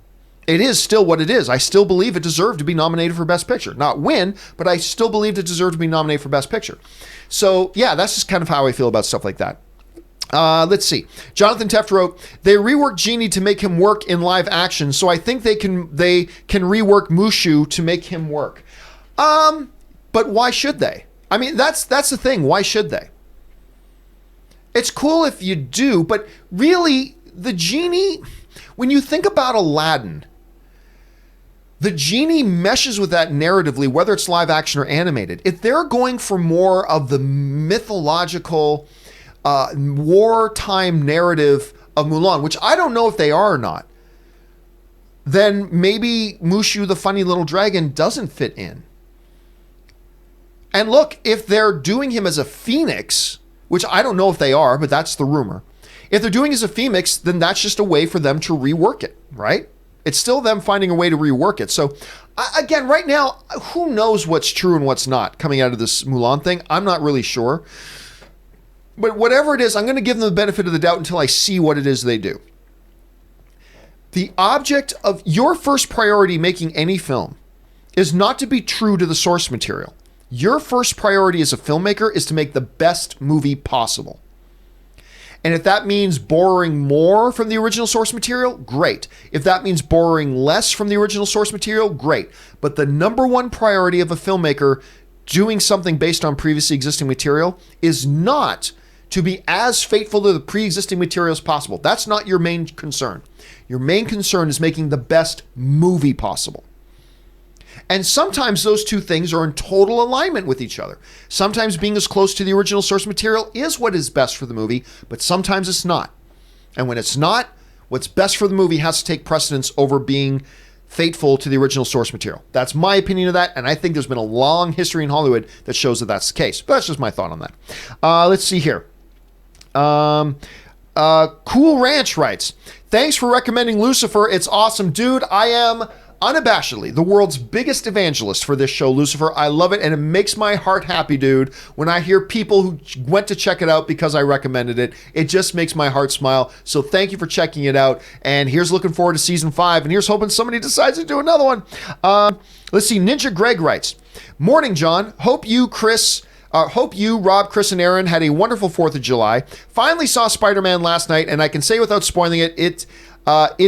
It is still what it is. I still believe it deserved to be nominated for Best Picture. Not win, but I still believed it deserved to be nominated for Best Picture. So yeah, that's just kind of how I feel about stuff like that. Let's see. Jonathan Teft wrote, they reworked Genie to make him work in live action, so I think they can rework Mushu to make him work. But why should they? I mean, that's the thing. Why should they? It's cool if you do, but really, the Genie, when you think about Aladdin, the Genie meshes with that narratively, whether it's live action or animated. If they're going for more of the mythological wartime narrative of Mulan, which I don't know if they are or not, then maybe Mushu, the funny little dragon, doesn't fit in. And look, if they're doing him as a phoenix, which I don't know if they are, but that's the rumor. If they're doing as a phoenix, then that's just a way for them to rework it, right? It's still them finding a way to rework it. So again, right now, who knows what's true and what's not coming out of this Mulan thing? I'm not really sure. But whatever it is, I'm going to give them the benefit of the doubt until I see what it is they do. The object of your first priority making any film is not to be true to the source material. Your first priority as a filmmaker is to make the best movie possible. And if that means borrowing more from the original source material, great. If that means borrowing less from the original source material, great. But the number one priority of a filmmaker doing something based on previously existing material is not to be as faithful to the pre-existing material as possible. That's not your main concern. Your main concern is making the best movie possible. And sometimes those two things are in total alignment with each other. Sometimes being as close to the original source material is what is best for the movie, but sometimes it's not. And when it's not, what's best for the movie has to take precedence over being faithful to the original source material. That's my opinion of that, and I think there's been a long history in Hollywood that shows that that's the case. But that's just my thought on that. Let's see here. Cool Ranch writes, thanks for recommending Lucifer. It's awesome. Dude, I am unabashedly the world's biggest evangelist for this show, Lucifer. I love it, and it makes my heart happy, dude, when I hear people who went to check it out because I recommended it. It just makes my heart smile. So thank you for checking it out, and here's looking forward to season 5, and here's hoping somebody decides to do another one. Let's see. Ninja Greg writes, morning, John. Hope you, Rob, Chris, and Aaron had a wonderful 4th of July. Finally saw Spider-Man last night, and I can say without spoiling it, it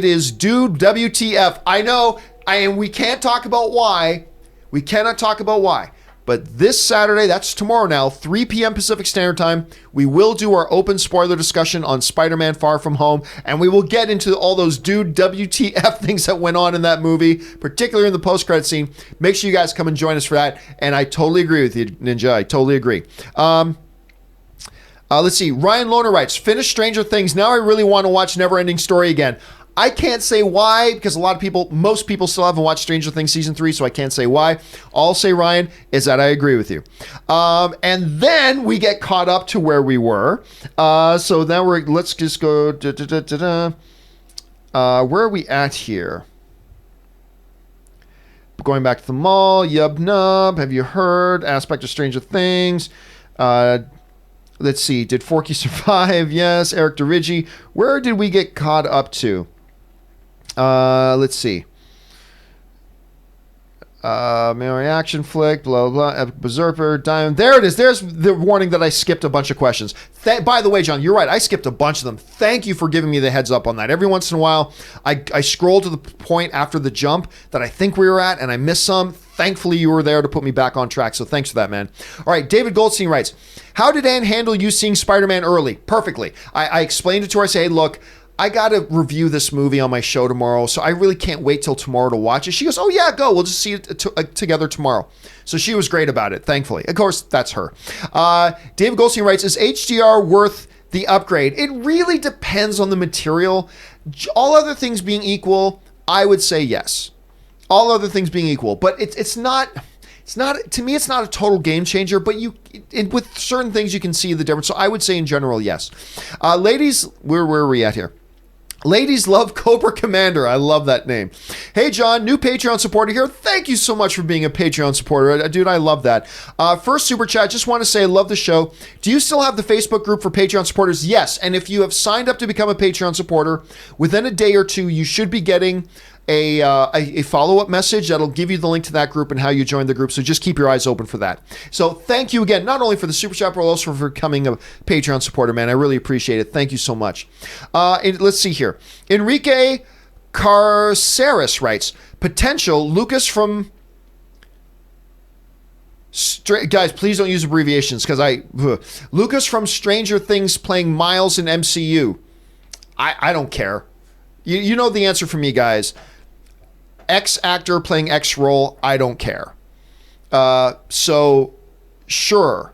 is dude WTF. I know, and we can't talk about why. We cannot talk about why. But this Saturday, that's tomorrow now, 3 p.m. Pacific Standard Time, we will do our open spoiler discussion on Spider-Man Far From Home, and we will get into all those dude WTF things that went on in that movie, particularly in the post-credit scene. Make sure you guys come and join us for that, and I totally agree with you, Ninja. I totally agree. Let's see. Ryan Lohner writes, finish Stranger Things. Now I really want to watch Neverending Story again. I can't say why, because most people still haven't watched Stranger Things Season 3, so I can't say why. All I'll say, Ryan, is that I agree with you. And then we get caught up to where we were. So now let's just go, where are we at here? Going back to the mall, yub nub, have you heard? Aspect of Stranger Things. Let's see, did Forkie survive? Yes. Eric DeRigi. Where did we get caught up to? Let's see. Memory action flick, blah, blah, Epic Berserker, Diamond. There it is. There's the warning that I skipped a bunch of questions. By the way, John, you're right. I skipped a bunch of them. Thank you for giving me the heads up on that. Every once in a while, I scroll to the point after the jump that I think we were at, and I missed some. Thankfully, you were there to put me back on track, so thanks for that, man. All right, David Goldstein writes, how did Anne handle you seeing Spider-Man early? Perfectly. I explained it to her. I say, hey, look, I got to review this movie on my show tomorrow, so I really can't wait till tomorrow to watch it. She goes, oh, yeah, go. We'll just see it together tomorrow. So she was great about it, thankfully. Of course, that's her. David Goldstein writes, is HDR worth the upgrade? It really depends on the material. All other things being equal, I would say yes. All other things being equal. But it's not, to me, it's not a total game changer, but with certain things, you can see the difference. So I would say in general, yes. Ladies, where are we at here? Ladies love Cobra Commander. I love that name. Hey, John, new Patreon supporter here. Thank you so much for being a Patreon supporter. Dude, I love that. First super chat, just want to say I love the show. Do you still have the Facebook group for Patreon supporters? Yes. And if you have signed up to become a Patreon supporter, within a day or two, you should be getting a follow-up message that'll give you the link to that group and how you join the group. So just keep your eyes open for that. So thank you again, not only for the super chat, but also for becoming a Patreon supporter, man. I really appreciate it. Thank you so much. Let's see here. Enrique Carceres writes, potential Lucas from... Guys, please don't use abbreviations because Lucas from Stranger Things playing Miles in MCU. I don't care. You know the answer for me, guys. X actor playing X role, I don't care. So, sure.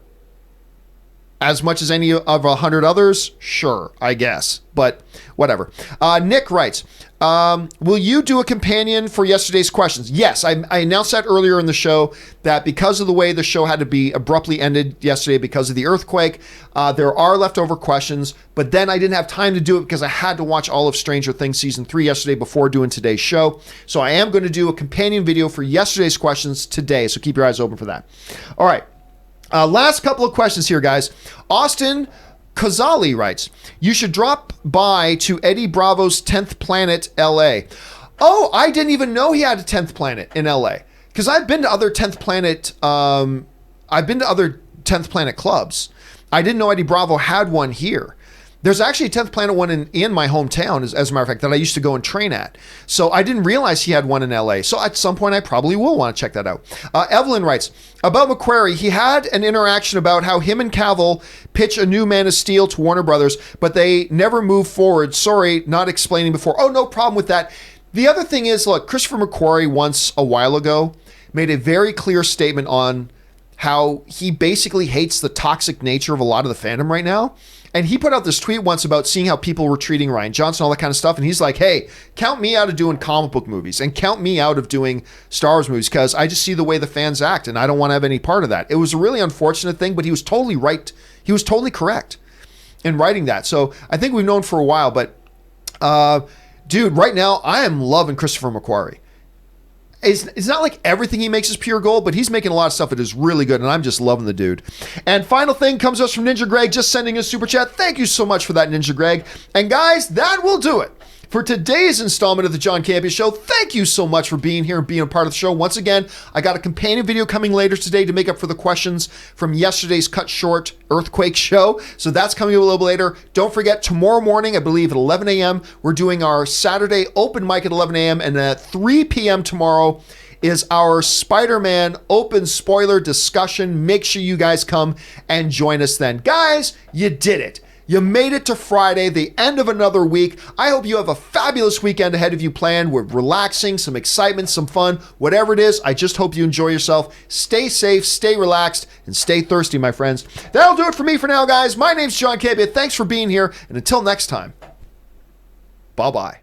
As much as any of 100 others, sure, I guess. But whatever. Nick writes, will you do a companion for yesterday's questions? Yes, I announced that earlier in the show that because of the way the show had to be abruptly ended yesterday because of the earthquake, there are leftover questions, but then I didn't have time to do it because I had to watch all of Stranger Things Season 3 yesterday before doing today's show. So I am going to do a companion video for yesterday's questions today, so keep your eyes open for that. All right. Last couple of questions here, guys. Austin Kazali writes, you should drop by to Eddie Bravo's 10th Planet, LA. Oh, I didn't even know he had a 10th Planet in LA. Because I've been to other 10th Planet, clubs. I didn't know Eddie Bravo had one here. There's actually a 10th Planet one in my hometown, as a matter of fact, that I used to go and train at. So I didn't realize he had one in LA. So at some point, I probably will want to check that out. Evelyn writes, about McQuarrie, he had an interaction about how him and Cavill pitch a new Man of Steel to Warner Brothers, but they never move forward. Sorry, not explaining before. Oh, no problem with that. The other thing is, look, Christopher McQuarrie once a while ago made a very clear statement on how he basically hates the toxic nature of a lot of the fandom right now. And he put out this tweet once about seeing how people were treating Rian Johnson, all that kind of stuff. And he's like, hey, count me out of doing comic book movies and count me out of doing Star Wars movies because I just see the way the fans act and I don't want to have any part of that. It was a really unfortunate thing, but he was totally right. He was totally correct in writing that. So I think we've known for a while, but dude, right now I am loving Christopher McQuarrie. It's not like everything he makes is pure gold, but he's making a lot of stuff that is really good, and I'm just loving the dude. And final thing comes to us from Ninja Greg, just sending a super chat. Thank you so much for that, Ninja Greg. And guys, that will do it for today's installment of the John Campea Show. Thank you so much for being here and being a part of the show. Once again, I got a companion video coming later today to make up for the questions from yesterday's cut short earthquake show. So that's coming a little bit later. Don't forget, tomorrow morning, I believe at 11 a.m., we're doing our Saturday open mic at 11 a.m. and at 3 p.m. tomorrow is our Spider-Man open spoiler discussion. Make sure you guys come and join us then. Guys, you did it. You made it to Friday, the end of another week. I hope you have a fabulous weekend ahead of you planned with relaxing, some excitement, some fun, whatever it is. I just hope you enjoy yourself. Stay safe, stay relaxed, and stay thirsty, my friends. That'll do it for me for now, guys. My name's John Campea. Thanks for being here, and until next time, bye-bye.